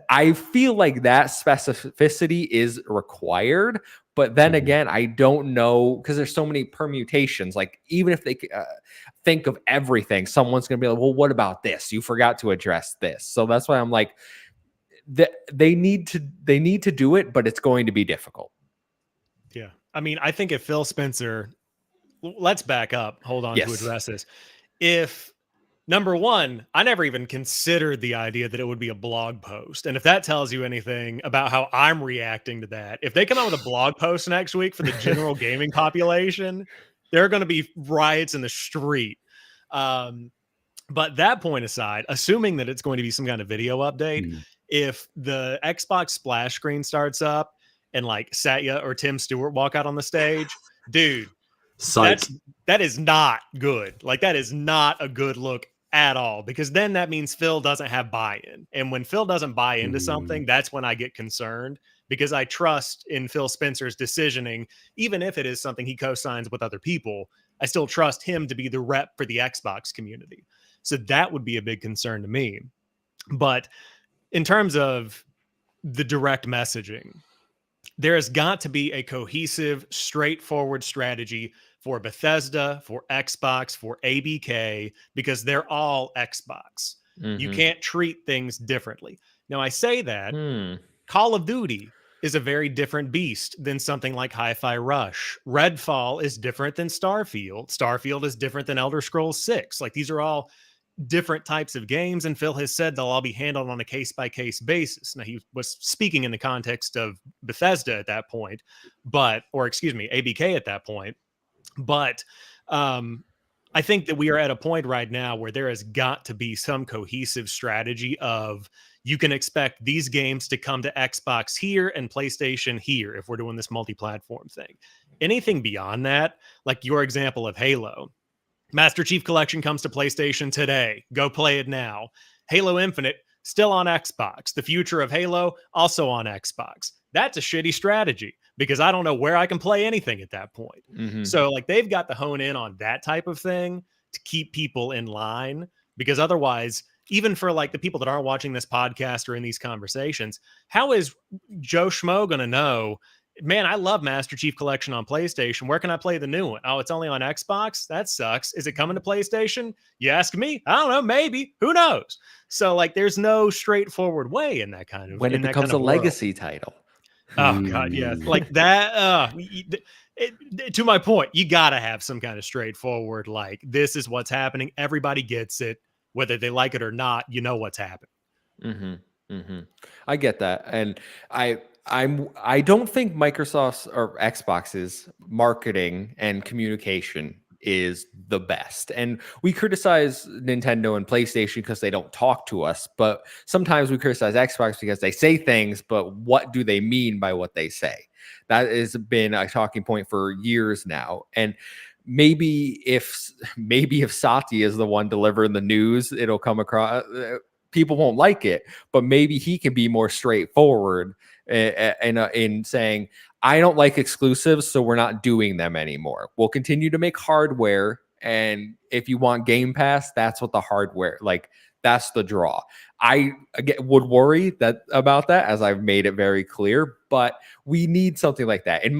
I feel like that specificity is required. But then again, I don't know, because there's so many permutations. Like, even if they think of everything, someone's going to be like, well, what about this? You forgot to address this. So that's why I'm like, they need to do it, but it's going to be difficult. Yeah. I mean, I think if Phil Spencer, let's back up, hold on to address this. If, number one, I never even considered the idea that it would be a blog post. And if that tells you anything about how I'm reacting to that, if they come out with a blog post next week for the general gaming population, there are going to be riots in the street. But that point aside, assuming that it's going to be some kind of video update, if the Xbox splash screen starts up and like Satya or Tim Stewart walk out on the stage, dude, that is not good. Like, that is not a good look at all, because then that means Phil doesn't have buy-in. And when Phil doesn't buy into something, that's when I get concerned, because I trust in Phil Spencer's decisioning. Even if it is something he co-signs with other people, I still trust him to be the rep for the Xbox community. So that would be a big concern to me. But in terms of the direct messaging, there has got to be a cohesive, straightforward strategy for Bethesda, for Xbox, for ABK, because they're all Xbox. You can't treat things differently. Now, I say that Call of Duty is a very different beast than something like Hi-Fi Rush. Redfall is different than Starfield. Starfield is different than Elder Scrolls 6. Like, these are all different types of games, and Phil has said they'll all be handled on a case-by-case basis. Now, he was speaking in the context of Bethesda at that point, ABK at that point. But I think that we are at a point right now where there has got to be some cohesive strategy of, you can expect these games to come to Xbox here and PlayStation here if we're doing this multi-platform thing. Anything beyond that, like your example of Halo, Master Chief Collection comes to PlayStation today. Go play it now. Halo Infinite, still on Xbox. The future of Halo, also on Xbox. That's a shitty strategy, because I don't know where I can play anything at that point. So, like, they've got to hone in on that type of thing to keep people in line, because otherwise, even for like the people that aren't watching this podcast or in these conversations, how is Joe Schmo going to know, man, I love Master Chief Collection on PlayStation. Where can I play the new one? Oh, it's only on Xbox? That sucks. Is it coming to PlayStation? You ask me? I don't know. Maybe. Who knows? So, like, there's no straightforward way in that kind of, when it becomes a legacy title. Oh God, yeah, like that. To my point, you got to have some kind of straightforward, like, this is what's happening. Everybody gets it, whether they like it or not. You know what's happening. I get that, and I don't think Microsoft's or Xbox's marketing and communication is the best. And we criticize Nintendo and PlayStation because they don't talk to us, but sometimes we criticize Xbox because they say things, but what do they mean by what they say? That has been a talking point for years now. And maybe if Satya is the one delivering the news, it'll come across, people won't like it, but maybe he can be more straightforward in saying, I don't like exclusives, so we're not doing them anymore. We'll continue to make hardware, and if you want Game Pass, that's what the hardware, like, that's the draw. I would worry about that, as I've made it very clear, but we need something like that. In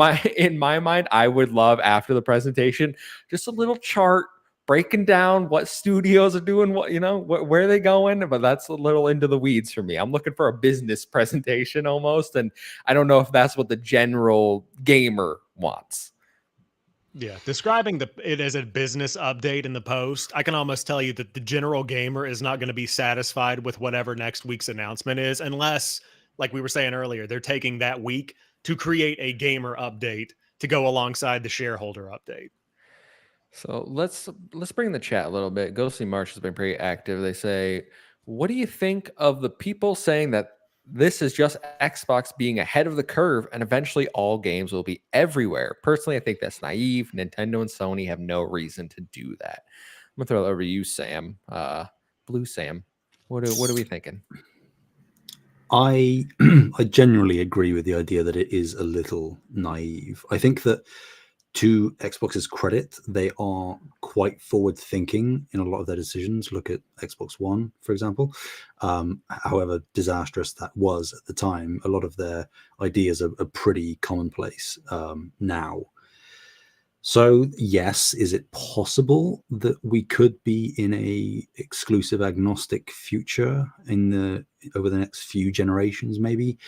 my mind, I would love, after the presentation, just a little chart breaking down what studios are doing, what, where are they going? But that's a little into the weeds for me. I'm looking for a business presentation almost, and I don't know if that's what the general gamer wants. Yeah, describing it as a business update in the post, I can almost tell you that the general gamer is not going to be satisfied with whatever next week's announcement is, unless, like we were saying earlier, they're taking that week to create a gamer update to go alongside the shareholder update. So let's bring the chat a little bit. Ghostly March has been pretty active. They say, what do you think of the people saying that this is just Xbox being ahead of the curve and eventually all games will be everywhere? Personally, I think that's naive. Nintendo and Sony have no reason to do that. I'm gonna throw it over to you, Sam. blue, Sam? What are we thinking? I I generally agree with the idea that it is a little naive. I think that, to Xbox's credit, they are quite forward thinking in a lot of their decisions. Look at Xbox One, for example. However disastrous that was at the time, a lot of their ideas are pretty commonplace now. So yes, is it possible that we could be in a exclusive agnostic future over the next few generations? Maybe.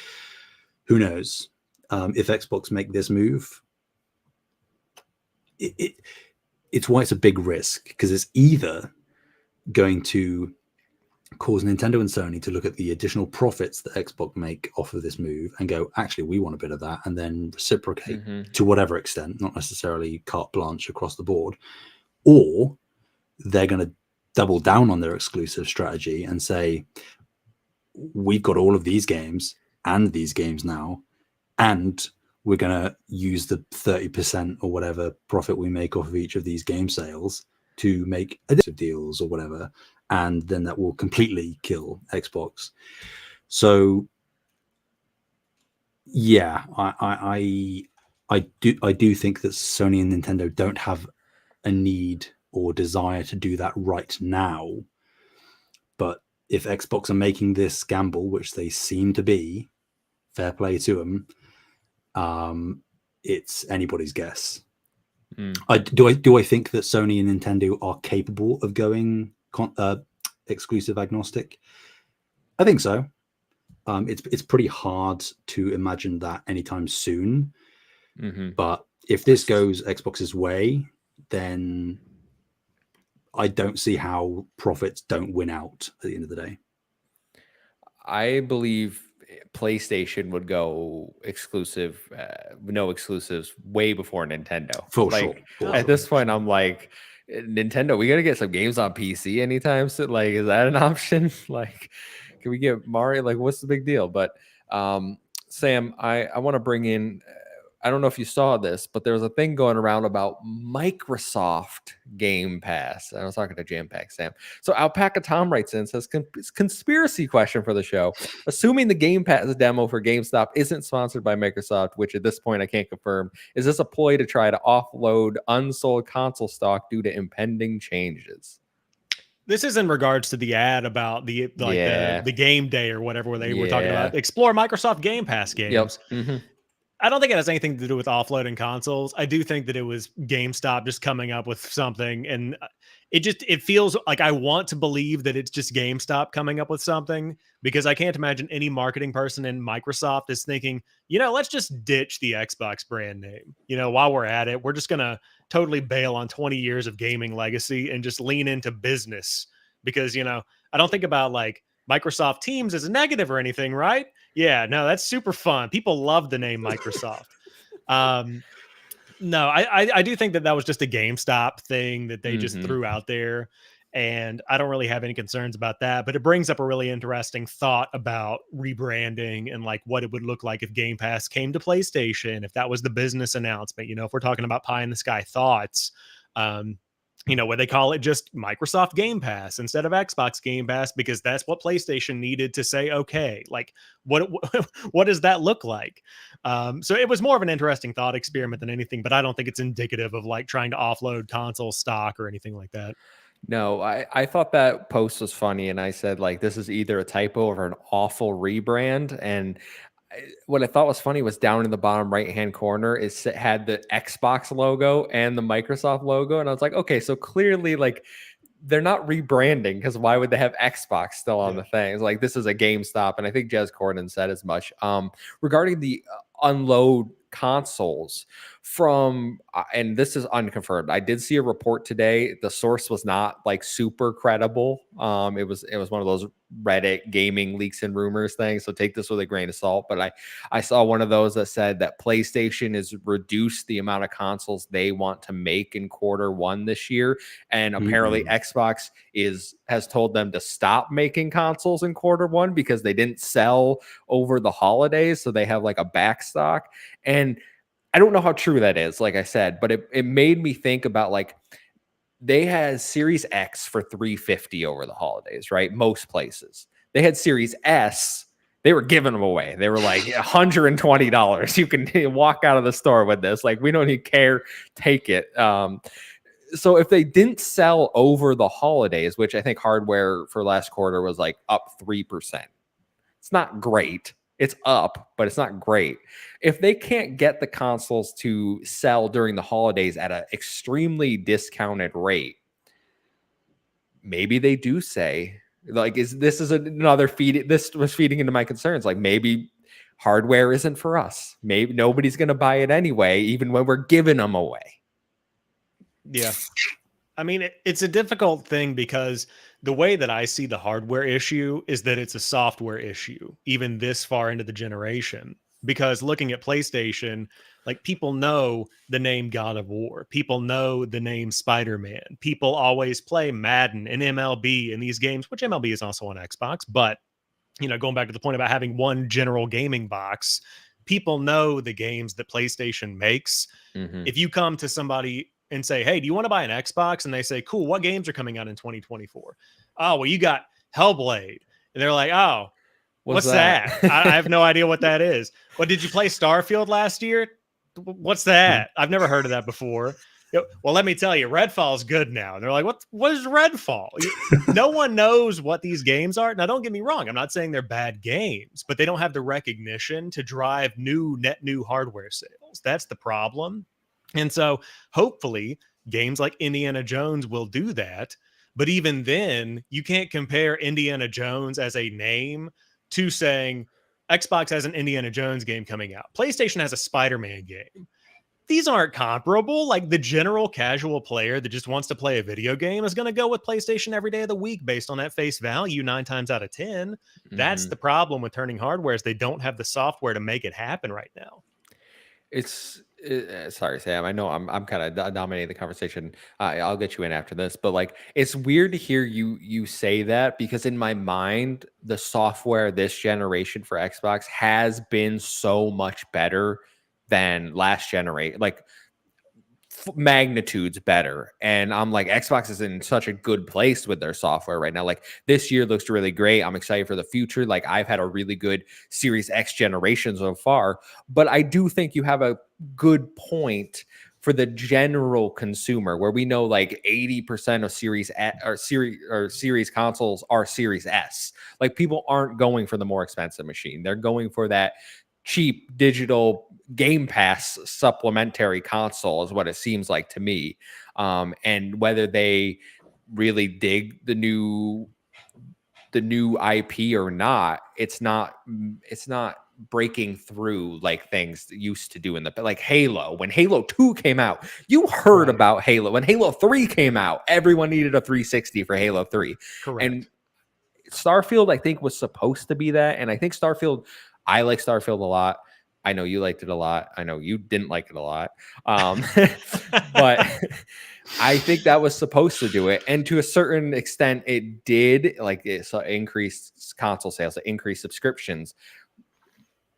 Who knows? If Xbox make this move, it's why it's a big risk, because it's either going to cause Nintendo and Sony to look at the additional profits that Xbox make off of this move and go, actually, we want a bit of that, and then reciprocate to whatever extent, not necessarily carte blanche across the board, or they're going to double down on their exclusive strategy and say, we've got all of these games and these games now, and we're going to use the 30% or whatever profit we make off of each of these game sales to make additional deals or whatever. And then that will completely kill Xbox. So yeah, I do think that Sony and Nintendo don't have a need or desire to do that right now. But if Xbox are making this gamble, which they seem to be, fair play to them, it's anybody's guess. Do I think that Sony and Nintendo are capable of going exclusive agnostic? I think so. It's pretty hard to imagine that anytime soon. But if this goes Xbox's way, then I don't see how profits don't win out at the end of the day. I believe PlayStation would go exclusive, no exclusives, way before Nintendo. For sure. At this point, I'm like, Nintendo, we gotta get some games on PC anytime soon. Like, is that an option? Like, can we get Mario? Like, what's the big deal? But Sam, I want to bring in. I don't know if you saw this, but there was a thing going around about Microsoft Game Pass. I was talking to JamPackSam. So Alpaca Tom writes in, says, conspiracy question for the show. Assuming the Game Pass demo for GameStop isn't sponsored by Microsoft, which at this point I can't confirm, is this a ploy to try to offload unsold console stock due to impending changes? This is in regards to the ad about the game day or whatever, where they were talking about explore Microsoft Game Pass games. I don't think it has anything to do with offloading consoles. I do think that it was GameStop just coming up with something, and it feels like I want to believe that it's just GameStop coming up with something, because I can't imagine any marketing person in Microsoft is thinking, let's just ditch the Xbox brand name. While we're at it, we're just going to totally bail on 20 years of gaming legacy and just lean into business, because, I don't think about like Microsoft Teams as a negative or anything, right? Yeah, no, that's super fun. People love the name Microsoft. No, I do think that was just a GameStop thing that they just threw out there. And I don't really have any concerns about that. But it brings up a really interesting thought about rebranding and like what it would look like if Game Pass came to PlayStation, if that was the business announcement. If we're talking about pie in the sky thoughts, where they call it just Microsoft Game Pass instead of Xbox Game Pass, because that's what PlayStation needed to say, okay, like what does that look like? So it was more of an interesting thought experiment than anything, but I don't think it's indicative of like trying to offload console stock or anything like that. No, I thought that post was funny, and I said, like, this is either a typo or an awful rebrand. And what I thought was funny was down in the bottom right-hand corner, it had the Xbox logo and the Microsoft logo. And I was like, okay, so clearly, like, they're not rebranding, because why would they have Xbox still on the thing? It's like, this is a GameStop. And I think Jez Corden said as much. Regarding the unload consoles from, and this is unconfirmed, I did see a report today. The source was not like super credible. It was one of those Reddit gaming leaks and rumors things, so take this with a grain of salt. But I saw one of those that said that PlayStation has reduced the amount of consoles they want to make in Q1 this year, and apparently Xbox has told them to stop making consoles in Q1 because they didn't sell over the holidays, so they have like a back stock. And I don't know how true that is, like I said, but it made me think about, like, they had Series X for $350 over the holidays, right? Most places. They had Series S. They were giving them away. They were like $120. You can walk out of the store with this. Like, we don't even care. Take it. So if they didn't sell over the holidays, which I think hardware for last quarter was like up 3%. It's not great. It's up, but it's not great. If they can't get the consoles to sell during the holidays at an extremely discounted rate, maybe they do say, like, this is another feed. This was feeding into my concerns. Like, maybe hardware isn't for us. Maybe nobody's going to buy it anyway, even when we're giving them away. Yeah. I mean, it's a difficult thing because the way that I see the hardware issue is that it's a software issue, even this far into the generation. Because looking at PlayStation, like, people know the name God of War, people know the name Spider-Man, people always play Madden and MLB in these games, which MLB is also on Xbox. But, you know, going back to the point about having one general gaming box, people know the games that PlayStation makes. Mm-hmm. If you come to somebody and say, hey, do you want to buy an Xbox? And they say, cool, what games are coming out in 2024? Oh, well, you got Hellblade. And they're like, oh, what's that? I have no idea what that is. What, did you play Starfield last year? What's that? I've never heard of that before. Well, let me tell you, Redfall's good now. And they're like, what is Redfall? No one knows what these games are. Now, don't get me wrong. I'm not saying they're bad games, but they don't have the recognition to drive net new hardware sales. That's the problem. And so hopefully games like Indiana Jones will do that. But even then, you can't compare Indiana Jones as a name to saying Xbox has an Indiana Jones game coming out. PlayStation has a Spider-Man game. These aren't comparable. Like, the general casual player that just wants to play a video game is going to go with PlayStation every day of the week based on that face value 9 times out of 10. Mm-hmm. That's the problem with turning hardware, is they don't have the software to make it happen right now. Sorry, Sam. I know I'm kind of dominating the conversation. I'll get you in after this, but like, it's weird to hear you say that, because in my mind, the software this generation for Xbox has been so much better than last generation, like magnitudes better. And I'm like, Xbox is in such a good place with their software right now. Like, this year looks really great. I'm excited for the future. Like, I've had a really good Series X generation so far, but I do think you have a good point for the general consumer, where we know like 80% of Series consoles are Series S. Like, people aren't going for the more expensive machine. They're going for that cheap digital Game Pass supplementary console, is what it seems like to me. And whether they really dig the new IP or not, it's not breaking through like things used to do in the, like Halo. When Halo 2 came out, you heard about Halo. When Halo 3 came out, everyone needed a 360 for Halo 3. Correct. And Starfield, I think, was supposed to be that. And I think I like Starfield a lot. I know you liked it a lot. I know you didn't like it a lot. But I think that was supposed to do it. And to a certain extent, it did. Like, it increased console sales, it increased subscriptions.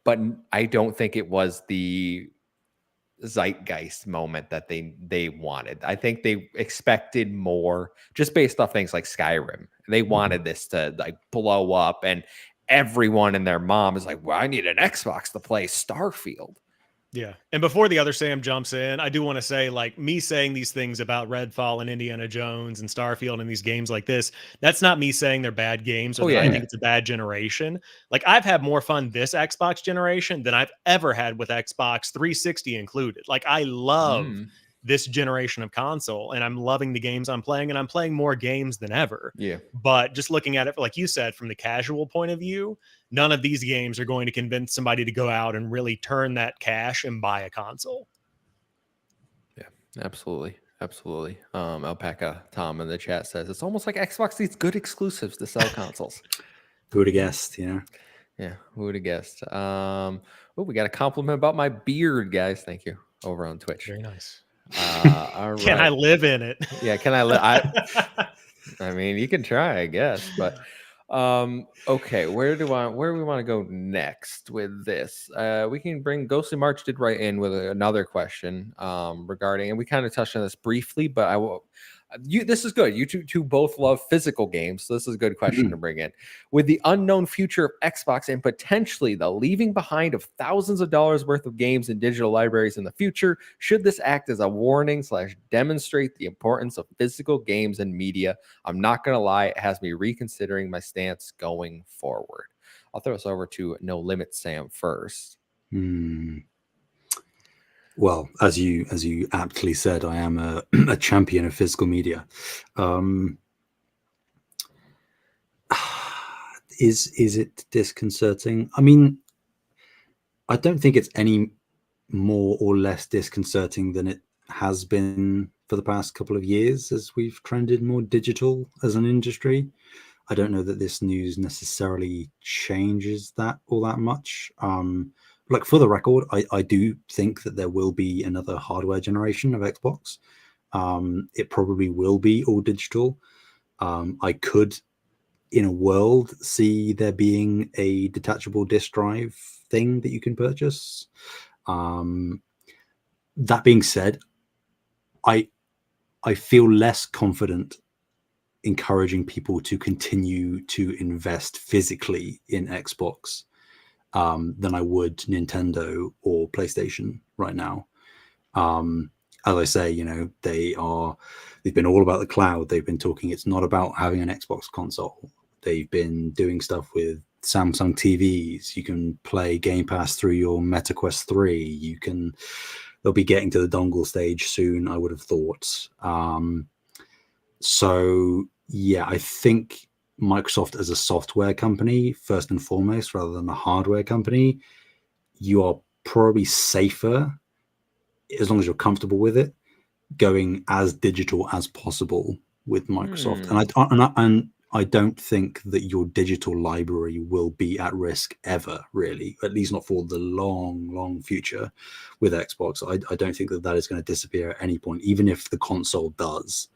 But I don't think it was the zeitgeist moment that they wanted. I think they expected more, just based off things like Skyrim. They wanted this to like blow up, and everyone and their mom is like, well, I need an Xbox to play Starfield. Yeah. And before the other Sam jumps in, I do want to say, like, me saying these things about Redfall and Indiana Jones and Starfield and these games like this, that's not me saying they're bad games or that I think it's a bad generation. Like, I've had more fun this Xbox generation than I've ever had with Xbox 360 included. Like, I love this generation of console, and I'm loving the games I'm playing, and I'm playing more games than ever. Yeah. But just looking at it, like you said, from the casual point of view, none of these games are going to convince somebody to go out and really turn that cash and buy a console. Yeah, absolutely. Absolutely. Alpaca Tom in the chat says it's almost like Xbox needs good exclusives to sell consoles. Who would have guessed? Yeah, who would have guessed? We got a compliment about my beard, guys. Thank you. Over on Twitch. Very nice. All right. Can I live in it? Yeah, can I live? I mean, you can try, I guess, but okay, where do we want to go next with this? We can bring Ghostly March did write in with another question regarding, and we kind of touched on this briefly, but This is good. You two both love physical games, so this is a good question to bring in. With the unknown future of Xbox and potentially the leaving behind of thousands of dollars worth of games in digital libraries in the future, should this act as a warning / demonstrate the importance of physical games and media? I'm not gonna lie, it has me reconsidering my stance going forward. I'll throw us over to No Limit Sam first. Well, as you aptly said, I am a champion of physical media. Is it disconcerting? I mean, I don't think it's any more or less disconcerting than it has been for the past couple of years as we've trended more digital as an industry. I don't know that this news necessarily changes that all that much. Like, for the record, I do think that there will be another hardware generation of Xbox. It probably will be all digital. I could, in a world, see there being a detachable disk drive thing that you can purchase. That being said, I feel less confident encouraging people to continue to invest physically in Xbox than I would Nintendo or PlayStation right now. As I say, they've been all about the cloud. They've been talking, it's not about having an Xbox console. They've been doing stuff with Samsung TVs. You can play Game Pass through your Meta Quest 3. They'll be getting to the dongle stage soon, I would have thought. So yeah, I think Microsoft as a software company, first and foremost, rather than a hardware company, you are probably safer, as long as you're comfortable with it, going as digital as possible with Microsoft. And I don't think that your digital library will be at risk ever, really, at least not for the long future with Xbox. I don't think that is going to disappear at any point, even if the console does.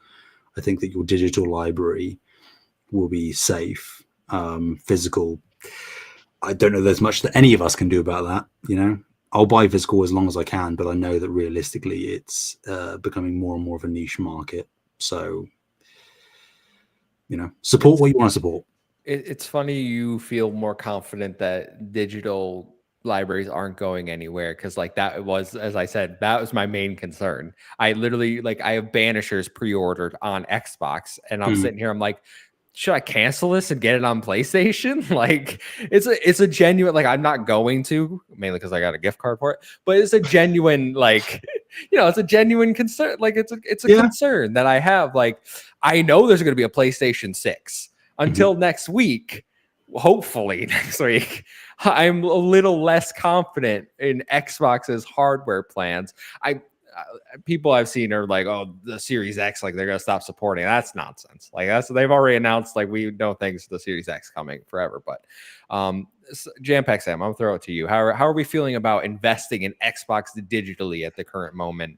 I think that your digital library will be safe. Physical, I don't know there's much that any of us can do about that. I'll buy physical as long as I can, but I know that realistically it's becoming more and more of a niche market. So, support what you want to support. It's funny you feel more confident that digital libraries aren't going anywhere, because that was, as I said, that was my main concern. I literally, I have Banishers pre-ordered on Xbox, and I'm sitting here, I'm like, should I cancel this and get it on PlayStation? It's a genuine, I'm not going to, mainly because I got a gift card for it, but it's a genuine, it's a genuine concern. It's a concern that I have. I know there's going to be a PlayStation 6 until next week. Hopefully next week. I'm a little less confident in Xbox's hardware plans. People I've seen are like, oh, the Series X, they're gonna stop supporting. That's nonsense. They've already announced, we know things the Series X coming forever. But JamPackSam, I'm gonna throw it to you. How are we feeling about investing in Xbox digitally at the current moment?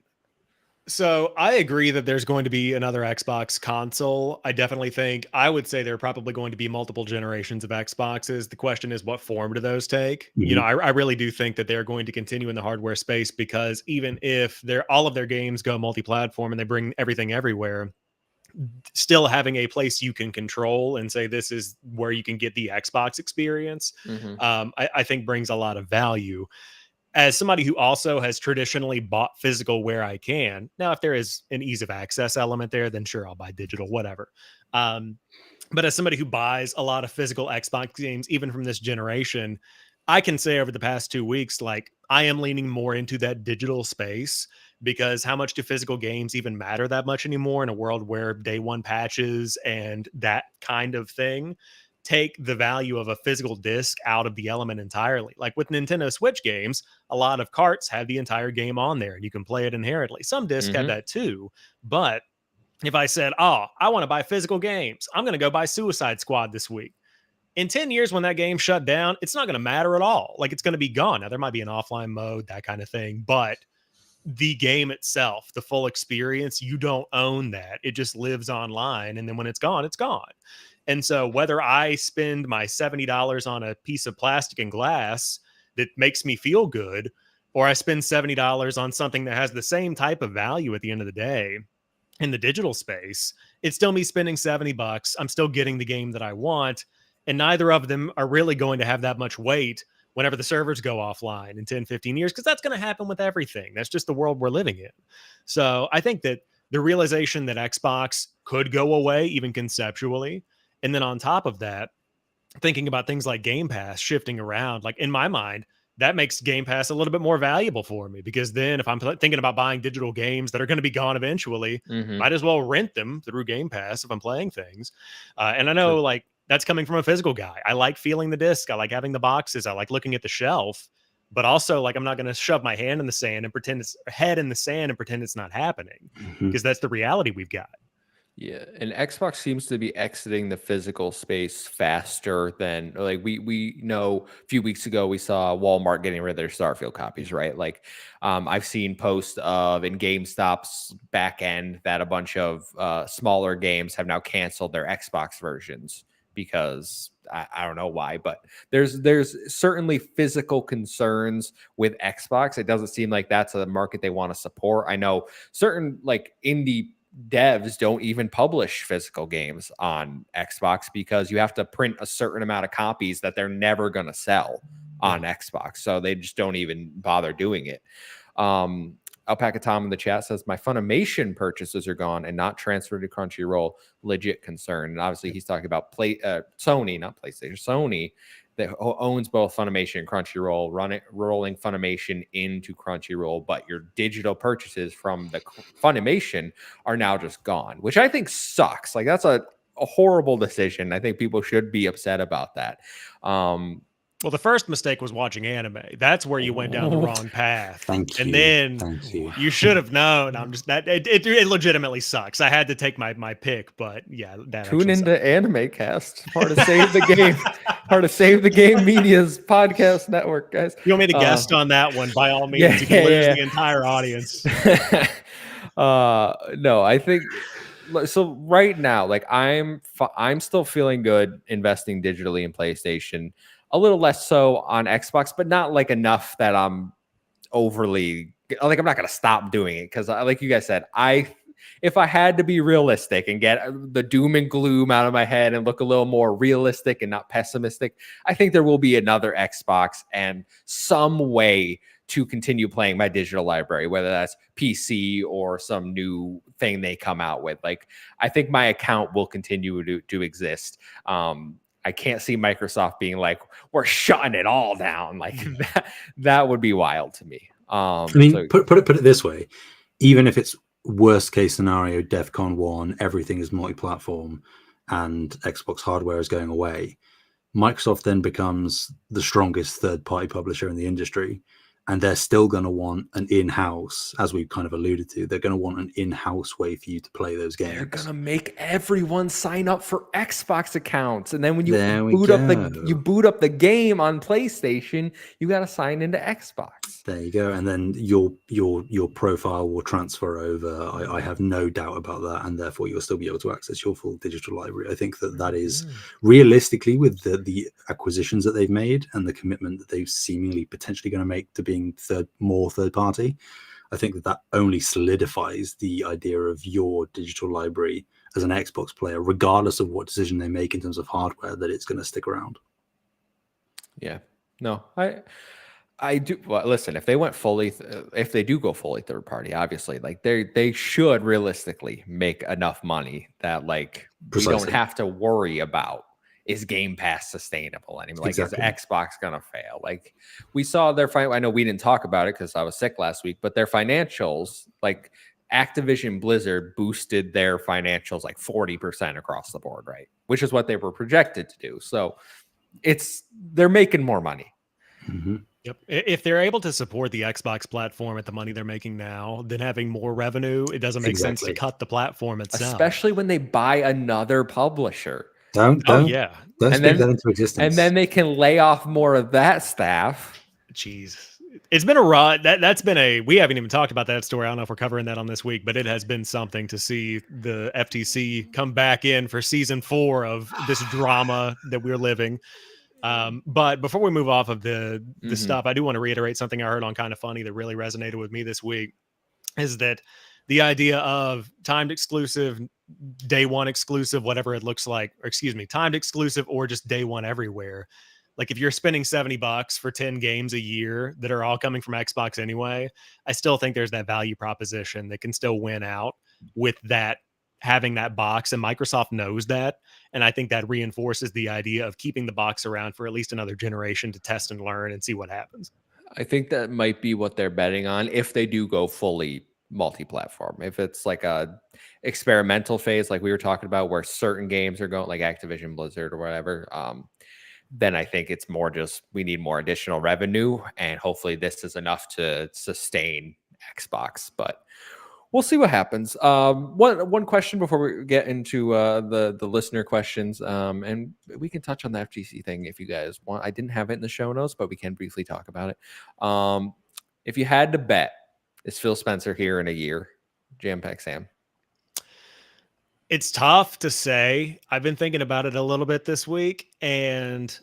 So I agree that there's going to be another Xbox console. I would say there are probably going to be multiple generations of Xboxes. The question is, what form do those take? I really do think that they're going to continue in the hardware space, because even if all of their games go multi-platform and they bring everything everywhere, still having a place you can control and say, this is where you can get the Xbox experience, I think brings a lot of value. As somebody who also has traditionally bought physical where I can, now if there is an ease of access element there, then sure, I'll buy digital, whatever. But as somebody who buys a lot of physical Xbox games, even from this generation, I can say over the past 2 weeks, I am leaning more into that digital space, because how much do physical games even matter that much anymore in a world where day one patches and that kind of thing take the value of a physical disc out of the element entirely. Like with Nintendo Switch games, a lot of carts have the entire game on there and you can play it inherently. Some discs have that too. But if I said, oh, I want to buy physical games, I'm going to go buy Suicide Squad this week. In 10 years, when that game shut down, it's not going to matter at all. It's going to be gone. Now, there might be an offline mode, that kind of thing, but the game itself, the full experience, you don't own that. It just lives online. And then when it's gone, it's gone. And so whether I spend my $70 on a piece of plastic and glass that makes me feel good, or I spend $70 on something that has the same type of value at the end of the day, in the digital space, it's still me spending $70. I'm still getting the game that I want. And neither of them are really going to have that much weight whenever the servers go offline in 10, 15 years, because that's going to happen with everything. That's just the world we're living in. So I think that the realization that Xbox could go away, even conceptually, and then on top of that, thinking about things like Game Pass shifting around, like in my mind, that makes Game Pass a little bit more valuable for me, because then if I'm thinking about buying digital games that are going to be gone eventually, might as well rent them through Game Pass if I'm playing things. And I know like that's coming from a physical guy. I like feeling the disc. I like having the boxes. I like looking at the shelf, but also like I'm not going to shove my hand in the sand and pretend it's head in the sand and pretend it's not happening, because that's the reality we've got. Yeah, and Xbox seems to be exiting the physical space faster than like we know a few weeks ago we saw Walmart getting rid of their Starfield copies, right? Like I've seen posts of in GameStop's back end that a bunch of smaller games have now canceled their Xbox versions because I don't know why, but there's certainly physical concerns with Xbox. It doesn't seem like that's a market they want to support. I know certain like indie devs don't even publish physical games on Xbox because you have to print a certain amount of copies that they're never going to sell on Xbox. So they just don't even bother doing it. Alpaca Tom in the chat says, my Funimation purchases are gone and not transferred to Crunchyroll. Legit concern. And obviously he's talking about Sony, not PlayStation, Sony, that owns both Funimation and Crunchyroll, rolling Funimation into Crunchyroll, but your digital purchases from the Funimation are now just gone, which I think sucks. Like that's a horrible decision. I think people should be upset about that. Well, the first mistake was watching anime. That's where you went down the wrong path. Thank you. And then you should have known. I'm just that it legitimately sucks. I had to take my pick, but yeah, that tune into sucks. Anime Cast, part of Save the Game, part of Save the Game Media's podcast network, guys. You want me to guest on that one? By all means, you can lose the entire audience. No, I think. So right now, like I'm still feeling good investing digitally in PlayStation. A little less so on Xbox, but not like enough that I'm overly like I'm not going to stop doing it because, like you guys said, if I had to be realistic and get the doom and gloom out of my head and look a little more realistic and not pessimistic, I think there will be another Xbox and some way to continue playing my digital library, whether that's PC or some new thing they come out with. Like I think my account will continue to exist. I can't see Microsoft being like, we're shutting it all down. Like that would be wild to me. I mean, put it this way, even if it's worst case scenario, DEFCON 1, everything is multi-platform and Xbox hardware is going away, Microsoft then becomes the strongest third-party publisher in the industry. And they're still going to want an in-house, as we kind of alluded to, they're going to want an in-house way for you to play those games. They're going to make everyone sign up for Xbox accounts. And then when you boot up the game on PlayStation, you got to sign into Xbox. There you go. And then your profile will transfer over. I have no doubt about that. And therefore, you'll still be able to access your full digital library. I think that is realistically, with the acquisitions that they've made and the commitment that they've seemingly potentially going to make to being more third party, I think that only solidifies the idea of your digital library as an Xbox player, regardless of what decision they make in terms of hardware, that it's going to stick around. Yeah, no, I do. Well, listen, if they went fully, if they do go fully third party, obviously, like they should realistically make enough money that like we don't have to worry about, is Game Pass sustainable anymore? Like, is Xbox gonna fail? Like, we saw their I know we didn't talk about it because I was sick last week, but their financials, like Activision Blizzard, boosted their financials like 40% across the board, right? Which is what they were projected to do. So they're making more money. Mm-hmm. Yep. If they're able to support the Xbox platform at the money they're making now, then having more revenue, it doesn't make sense to cut the platform itself. Especially when they buy another publisher. Don't speak that into existence. And then they can lay off more of that staff. Jeez. It's been a run. That's been we haven't even talked about that story. I don't know if we're covering that on this week, but it has been something to see the FTC come back in for season 4 of this drama that we're living. But before we move off of the stuff, I do want to reiterate something I heard on Kind of Funny that really resonated with me this week, is that the idea of timed exclusive, day one exclusive, whatever it looks like, or excuse me, timed exclusive or just day one everywhere. Like if you're spending $70 for 10 games a year that are all coming from Xbox anyway, I still think there's that value proposition that can still win out with that, having that box, and Microsoft knows that. And I think that reinforces the idea of keeping the box around for at least another generation to test and learn and see what happens. I think that might be what they're betting on if they do go fully multi-platform. If it's like a experimental phase, like we were talking about, where certain games are going, like Activision Blizzard or whatever, then I think it's more just we need more additional revenue, and hopefully this is enough to sustain Xbox. But we'll see what happens. One question before we get into the listener questions, and we can touch on the FGC thing if you guys want. I didn't have it in the show notes, but we can briefly talk about it. If you had to bet, is Phil Spencer here in a year? JamPackSam. It's tough to say. I've been thinking about it a little bit this week. And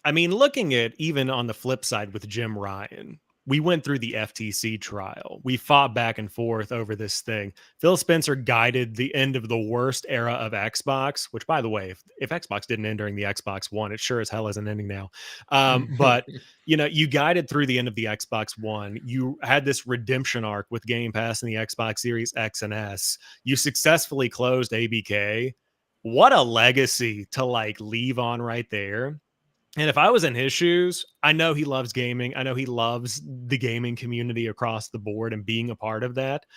I mean, looking at even on the flip side with Jim Ryan, we went through the FTC trial. We fought back and forth over this thing. Phil Spencer guided the end of the worst era of Xbox, which, by the way, if Xbox didn't end during the Xbox One, it sure as hell isn't ending now. But, you know, you guided through the end of the Xbox One. You had this redemption arc with Game Pass and the Xbox Series X and S. You successfully closed ABK. What a legacy to like leave on right there. And if I was in his shoes, I know he loves gaming. I know he loves the gaming community across the board and being a part of that.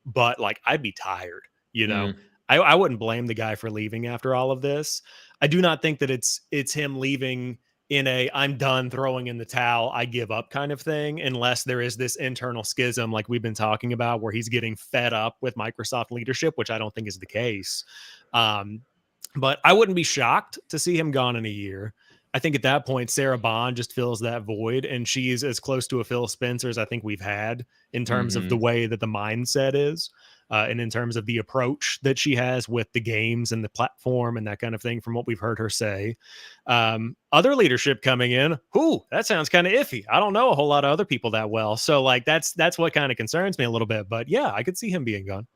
But like, I'd be tired, you know. I wouldn't blame the guy for leaving after all of this. I do not think that it's him leaving in a I'm done, throwing in the towel, I give up kind of thing, unless there is this internal schism like we've been talking about where he's getting fed up with Microsoft leadership, which I don't think is the case. But I wouldn't be shocked to see him gone in a year. I think at that point, Sarah Bond just fills that void, and she's as close to a Phil Spencer as I think we've had in terms of the way that the mindset is, and in terms of the approach that she has with the games and the platform and that kind of thing, from what we've heard her say. Other leadership coming in, that sounds kind of iffy. I don't know a whole lot of other people that well. So like, that's what kind of concerns me a little bit, but yeah, I could see him being gone.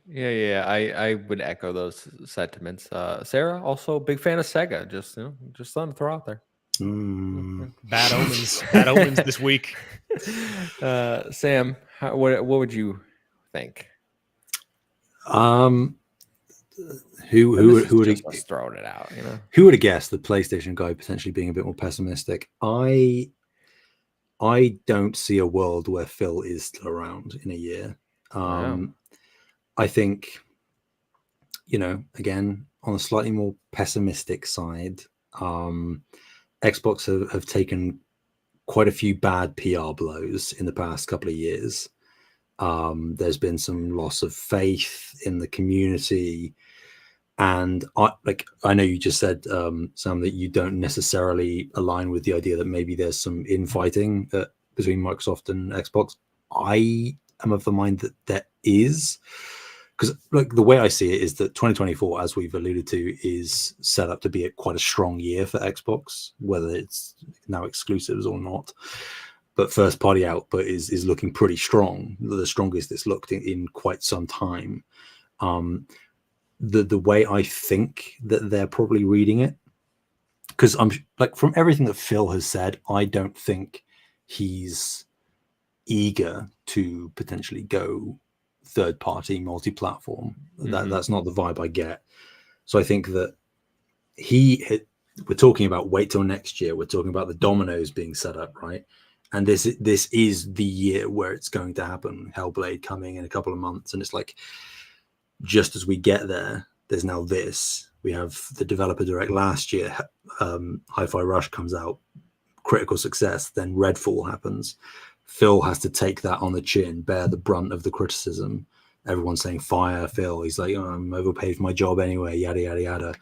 Yeah. I would echo those sentiments. Sarah, also a big fan of Sega. Just something to throw out there. Bad omens this week. Sam, what would you think? Who would have thrown it out? You know, who would have guessed the PlayStation guy potentially being a bit more pessimistic? I don't see a world where Phil is still around in a year. I think, you know, again, on a slightly more pessimistic side, Xbox have taken quite a few bad PR blows in the past couple of years. There's been some loss of faith in the community. And I know you just said, Sam, that you don't necessarily align with the idea that maybe there's some infighting between Microsoft and Xbox. I am of the mind that there is. Because like the way I see it is that 2024, as we've alluded to, is set up to be quite a strong year for Xbox, whether it's now exclusives or not. But first party output is looking pretty strong, the strongest it's looked in quite some time. The way I think that they're probably reading it, because I'm like, from everything that Phil has said, I don't think he's eager to potentially go third party multi-platform. That's not the vibe I get. So I think that we're talking about wait till next year. We're talking about the dominoes being set up, right? And this is the year where it's going to happen. Hellblade coming in a couple of months, and it's like, just as we get there, there's now this. We have the developer direct last year. Hi-Fi Rush comes out, critical success. Then Redfall happens. Phil has to take that on the chin, bear the brunt of the criticism. Everyone's saying fire Phil. He's like, I'm overpaid for my job anyway, yada yada yada.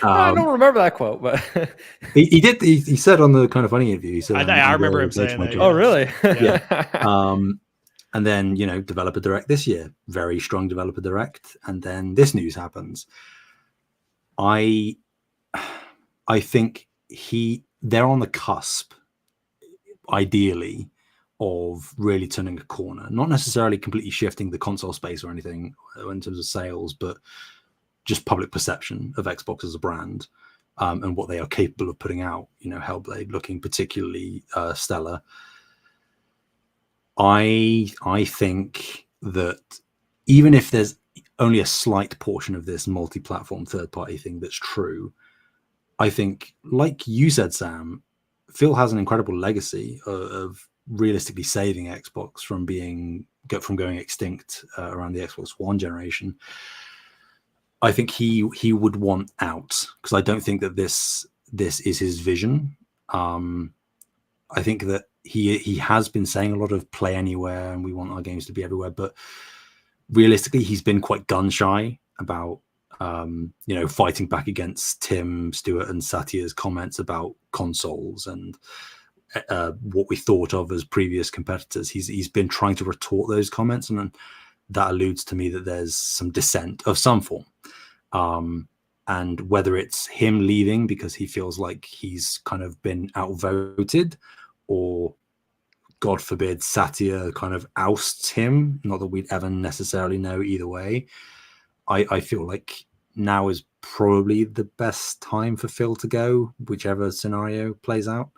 I don't remember that quote, but he did. He said on the Kind of Funny interview. He said, I remember him saying that. Oh, really? Yeah. And then, you know, developer direct this year, very strong developer direct, and then this news happens. I think they're on the cusp, ideally, of really turning a corner, not necessarily completely shifting the console space or anything in terms of sales, but just public perception of Xbox as a brand, and what they are capable of putting out. You know, Hellblade looking particularly stellar. I think that even if there's only a slight portion of this multi-platform third-party thing that's true, I think, like you said, Sam, Phil has an incredible legacy of realistically saving Xbox from going extinct around the Xbox One generation. I think he would want out, because I don't think that this is his vision. I think that he has been saying a lot of play anywhere and we want our games to be everywhere, but realistically he's been quite gun shy about fighting back against Tim Stewart and Satya's comments about consoles and what we thought of as previous competitors. He's been trying to retort those comments, and that alludes to me that there's some dissent of some form. And whether it's him leaving because he feels like he's kind of been outvoted, or God forbid Satya kind of ousts him, not that we'd ever necessarily know either way, I feel like now is probably the best time for Phil to go, whichever scenario plays out,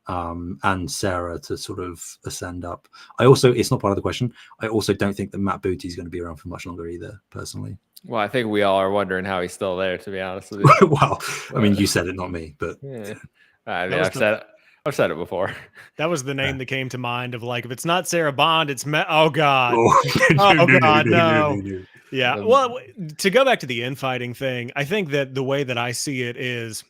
and Sarah to sort of ascend up. It's not part of the question, I also don't think that Matt Booty is going to be around for much longer either, personally. Well, I think we all are wondering how he's still there, to be honest with you. Well, I mean, you said it, not me, but yeah. I've said it before. That was the name that came to mind of, like, if it's not Sarah Bond, it's oh God. No. Yeah. Well, to go back to the infighting thing, I think that the way that I see it is,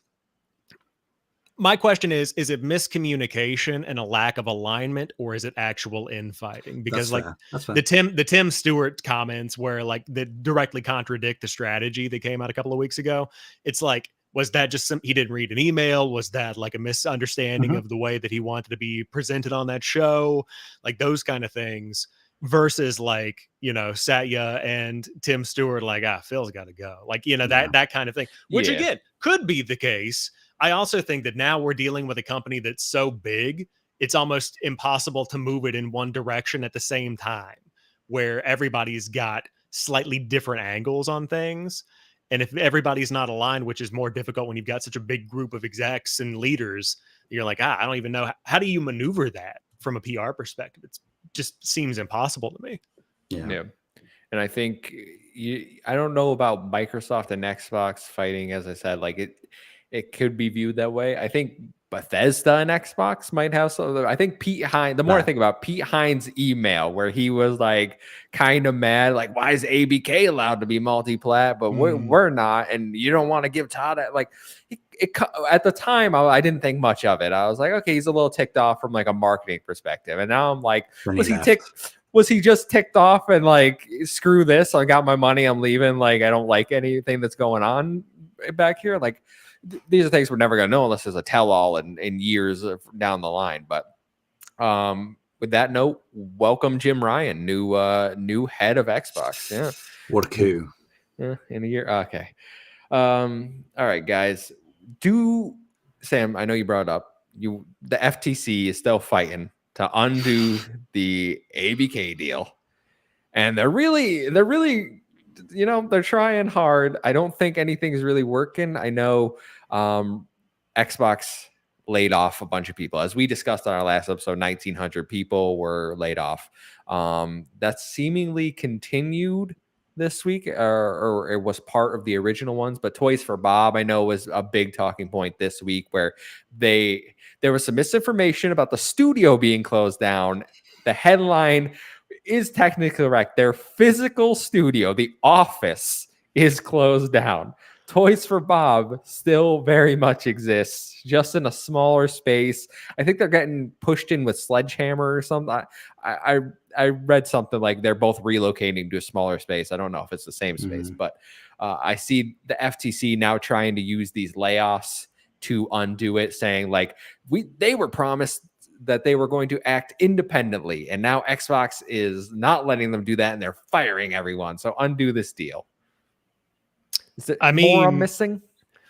my question is it miscommunication and a lack of alignment, or is it actual infighting? Because that's the Tim Stewart comments where that directly contradict the strategy that came out a couple of weeks ago. It's like, was that just he didn't read an email? Was that like a misunderstanding of the way that he wanted to be presented on that show? Like those kind of things, versus Satya and Tim Stewart, Phil's got to go. That kind of thing, which again could be the case. I also think that now we're dealing with a company that's so big, it's almost impossible to move it in one direction at the same time, where everybody's got slightly different angles on things. And if everybody's not aligned, which is more difficult when you've got such a big group of execs and leaders, you're like, I don't even know. How do you maneuver that from a PR perspective? It just seems impossible to me. Yeah. And I think I don't know about Microsoft and Xbox fighting, as I said, it could be viewed that way. I think Bethesda and Xbox might have some. I think Pete Hines, the more I think about Pete Hines' email where he was kind of mad, why is ABK allowed to be multi-plat, but we're not, and you don't want to give Todd at the time, I didn't think much of it. I was like, okay, he's a little ticked off from a marketing perspective. And now I'm like, was he just ticked off and screw this, I got my money, I'm leaving, I don't like anything that's going on back here? These are things we're never going to know unless there's a tell-all in years down the line. But with that note, welcome Jim Ryan, new head of Xbox. Yeah, what a coup! Yeah, in a year. Okay. All right, guys. Sam, I know you brought it up. The FTC is still fighting to undo the ABK deal, and they're really. They're trying hard. I don't think anything's really working. I know Xbox laid off a bunch of people. As we discussed on our last episode, 1,900 people were laid off. That's seemingly continued this week, or it was part of the original ones. But Toys for Bob, I know, was a big talking point this week, where there was some misinformation about the studio being closed down. The headline is technically correct. Their physical studio, the office, is closed down. Toys for Bob still very much exists, just in a smaller space. I think they're getting pushed in with Sledgehammer or something. I read something like they're both relocating to a smaller space. I don't know if it's the same space, but I see the FTC now trying to use these layoffs to undo it, saying they were promised that they were going to act independently, and now Xbox is not letting them do that, and they're firing everyone. So undo this deal. Is there more I'm missing?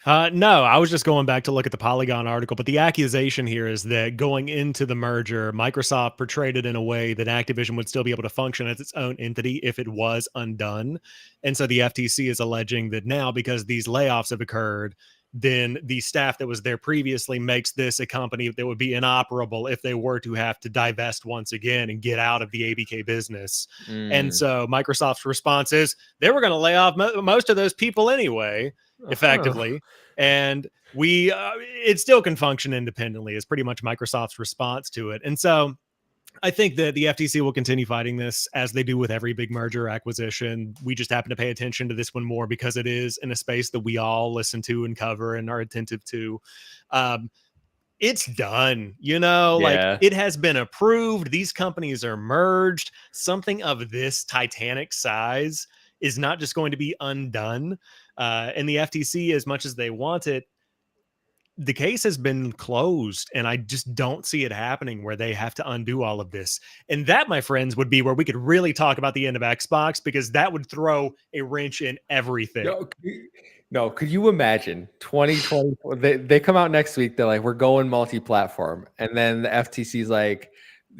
No, I was just going back to look at the Polygon article, but the accusation here is that going into the merger, Microsoft portrayed it in a way that Activision would still be able to function as its own entity if it was undone. And so the FTC is alleging that now, because these layoffs have occurred, then the staff that was there previously makes this a company that would be inoperable if they were to have to divest once again and get out of the ABK business. And so Microsoft's response is they were going to lay off most of those people anyway, effectively. And it still can function independently is pretty much Microsoft's response to it. And so I think that the FTC will continue fighting this as they do with every big merger acquisition. We just happen to pay attention to this one more because it is in a space that we all listen to and cover and are attentive to. It's done, like it has been approved. These companies are merged. Something of this titanic size is not just going to be undone. And the FTC, as much as they want it, the case has been closed, and I just don't see it happening where they have to undo all of this. And that, my friends, would be where we could really talk about the end of Xbox, because that would throw a wrench in everything. No, could you imagine 2020? They come out next week. They're like, we're going multi-platform, and then the FTC's like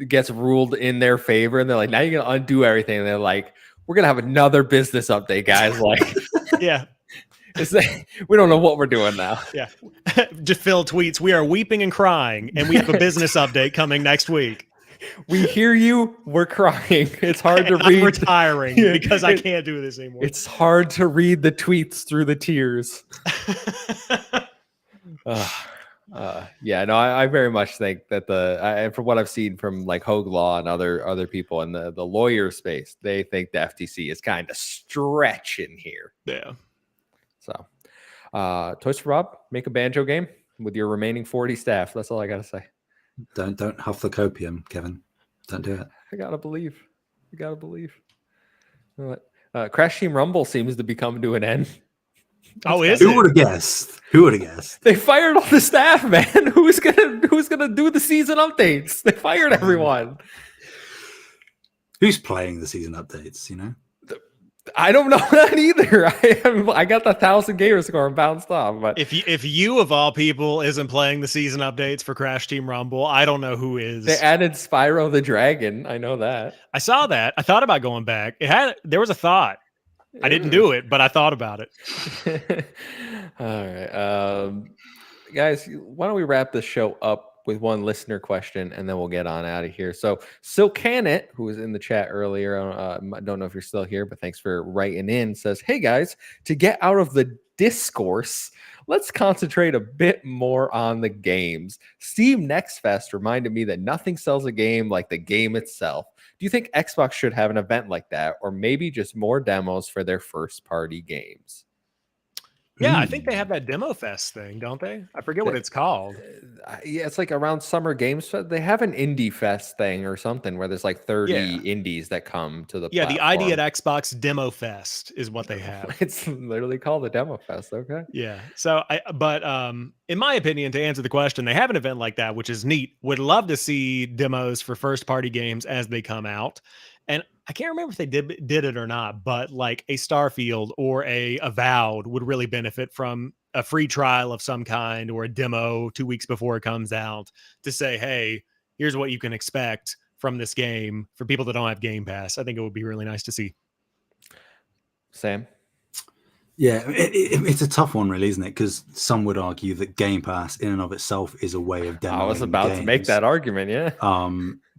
gets ruled in their favor, and they're like, now you're gonna undo everything. And they're like, we're gonna have another business update, guys. Like, yeah. We don't know what we're doing now. Yeah. Just Phil tweets, we are weeping and crying, and we have a business update coming next week. We hear you. We're crying. It's hard to read. I'm retiring because I can't do this anymore. It's hard to read the tweets through the tears. Yeah, no, I very much think that from what I've seen from like Hogue Law and other people in the lawyer space, they think the FTC is kind of stretching here. Yeah. So, Toys for Bob, make a banjo game with your remaining 40 staff. That's all I gotta say. Don't huff the copium, Kevin. Don't do it. I gotta believe. Crash Team Rumble seems to be coming to an end. Who would have guessed? They fired all the staff, man. Who's gonna do the season updates? They fired everyone. Who's playing the season updates? I don't know that either. I got the 1,000 gamer score and bounced off. But if you of all people isn't playing the season updates for Crash Team Rumble, I don't know who is. They added Spyro the Dragon. I know that. I saw that. I thought about going back. There was a thought. I didn't do it, but I thought about it. All right, guys, why don't we wrap this show up with one listener question, and then we'll get on out of here. So Silcanit, who was in the chat earlier, I don't know if you're still here, but thanks for writing in, says, hey guys, to get out of the discourse, let's concentrate a bit more on the games. Steam Next Fest reminded me that nothing sells a game like the game itself. Do you think Xbox should have an event like that, or maybe just more demos for their first party games? Yeah, I think they have that Demo Fest thing, don't they? I forget what it's called. Yeah, it's like around Summer Games Fest. They have an Indie Fest thing or something where there's like 30 indies that come to the platform. The ID at Xbox Demo Fest is what they have. It's literally called the Demo Fest. Okay. Yeah. So, in my opinion, to answer the question, they have an event like that, which is neat. Would love to see demos for first party games as they come out. And I can't remember if they did it or not, but like a Starfield or a Avowed would really benefit from a free trial of some kind or a demo 2 weeks before it comes out to say, hey, here's what you can expect from this game for people that don't have Game Pass. I think it would be really nice to see. Sam? Yeah, it's a tough one, really, isn't it? Because some would argue that Game Pass in and of itself is a way of demoing. I was about to make that argument, yeah.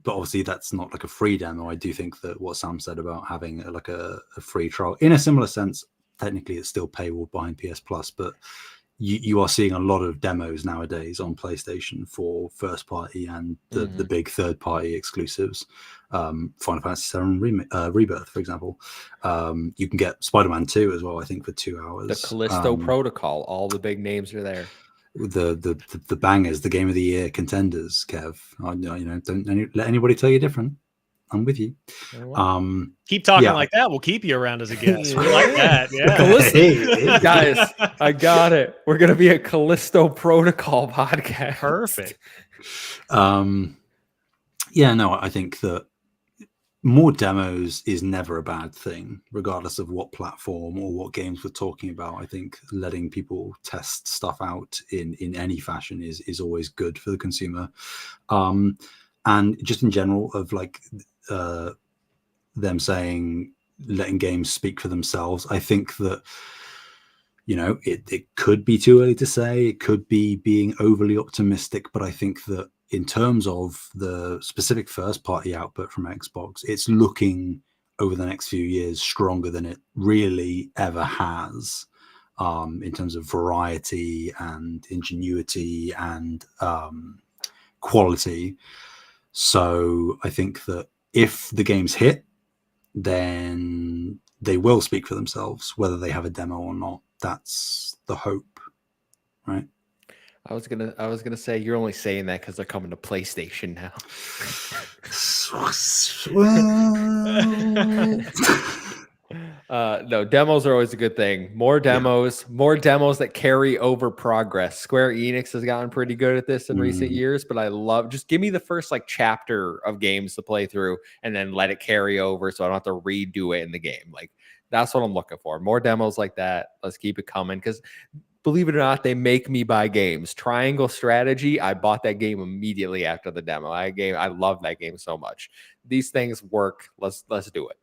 But obviously that's not like a free demo. I do think that what Sam said about having a free trial, in a similar sense, technically it's still paywall behind PS Plus, but you are seeing a lot of demos nowadays on PlayStation for first party and the big third party exclusives. Final Fantasy VII Rebirth, for example. You can get Spider-Man 2 as well, I think, for 2 hours. The Callisto Protocol, all the big names are there. The bangers, the game of the year contenders, Kev. Don't let anybody tell you different. I'm with you. Keep talking like that. We'll keep you around as a guest. We like that. Yeah. Guys, I got it. We're gonna be a Callisto Protocol podcast. Perfect. I think that more demos is never a bad thing, regardless of what platform or what games we're talking about. I think letting people test stuff out in any fashion is always good for the consumer. And just in general of like them saying letting games speak for themselves, I think that, you know, it could be too early to say, it could be being overly optimistic, but I think that in terms of the specific first party output from Xbox, it's looking over the next few years stronger than it really ever has, in terms of variety and ingenuity and quality. So I think that if the games hit, then they will speak for themselves, whether they have a demo or not. That's the hope, right? I was gonna say you're only saying that because they're coming to PlayStation now. No, demos are always a good thing. More demos that carry over progress. Square Enix has gotten pretty good at this in recent years, but I love, just give me the first like chapter of games to play through and then let it carry over so I don't have to redo it in the game. Like, that's what I'm looking for. More demos like that. Let's keep it coming, because believe it or not, they make me buy games. Triangle Strategy, I bought that game immediately after the demo. I love that game so much. These things work. Let's do it.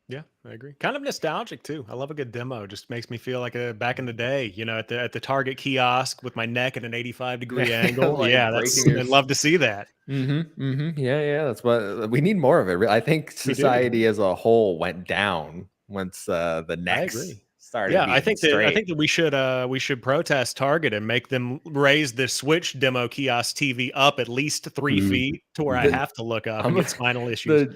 Yeah, I agree. Kind of nostalgic too. I love a good demo. Just makes me feel like a back in the day, you know, at the Target kiosk with my neck at an 85-degree angle. Like yeah, I'd love to see that. Yeah. That's what we need more of it. I think society as a whole went down once the necks started. Yeah, I think that we should protest Target and make them raise the Switch demo kiosk TV up at least 3 feet to where I have to look up and get spinal issues.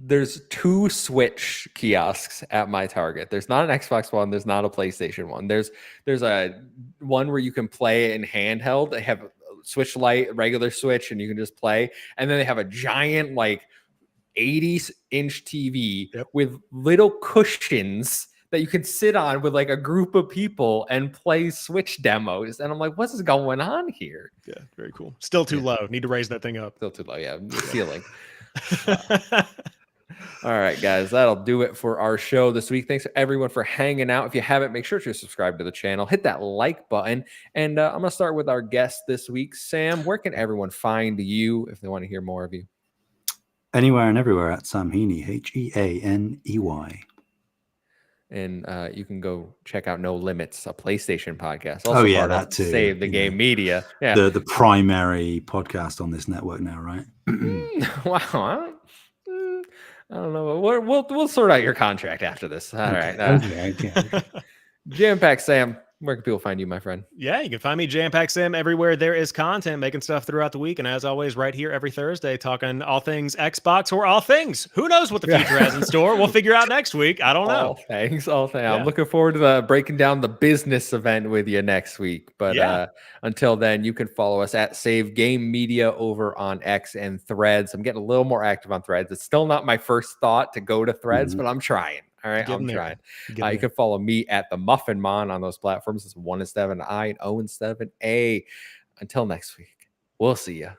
There's 2 Switch kiosks at my Target. There's not an Xbox one. There's not a PlayStation one. There's a one where you can play it in handheld. They have Switch Lite, regular Switch, and you can just play. And then they have a giant like 80-inch TV with little cushions that you can sit on with like a group of people and play Switch demos. And I'm like, what's going on here? Yeah, very cool. Still too low. Need to raise that thing up. Still too low. Yeah, ceiling. All right, guys, that'll do it for our show this week. Thanks everyone for hanging out. If you haven't, make sure to subscribe to the channel, hit that like button. And I'm gonna start with our guest this week. Sam, where can everyone find you if they want to hear more of you? Anywhere and everywhere at Sam Heaney, Heaney. And you can go check out No Limits, a PlayStation podcast. Also that too. Save the Game Media. Yeah, the primary podcast on this network now, right? Wow. I don't know. We'll sort out your contract after this. All right. Okay. JamPackSam, where can people find you, my friend? Yeah, you can find me, JamPackSam, everywhere there is content, making stuff throughout the week. And as always, right here every Thursday, talking all things Xbox or all things. Who knows what the future has in store? We'll figure out next week. I don't know. All things. Yeah. I'm looking forward to breaking down the business event with you next week. But until then, you can follow us at Save Game Media over on X and Threads. I'm getting a little more active on Threads. It's still not my first thought to go to Threads, but I'm trying. All right, I'm trying. You can follow me at the Muffin Mon on those platforms. It's 1-7I and 0-7A. Until next week, we'll see you.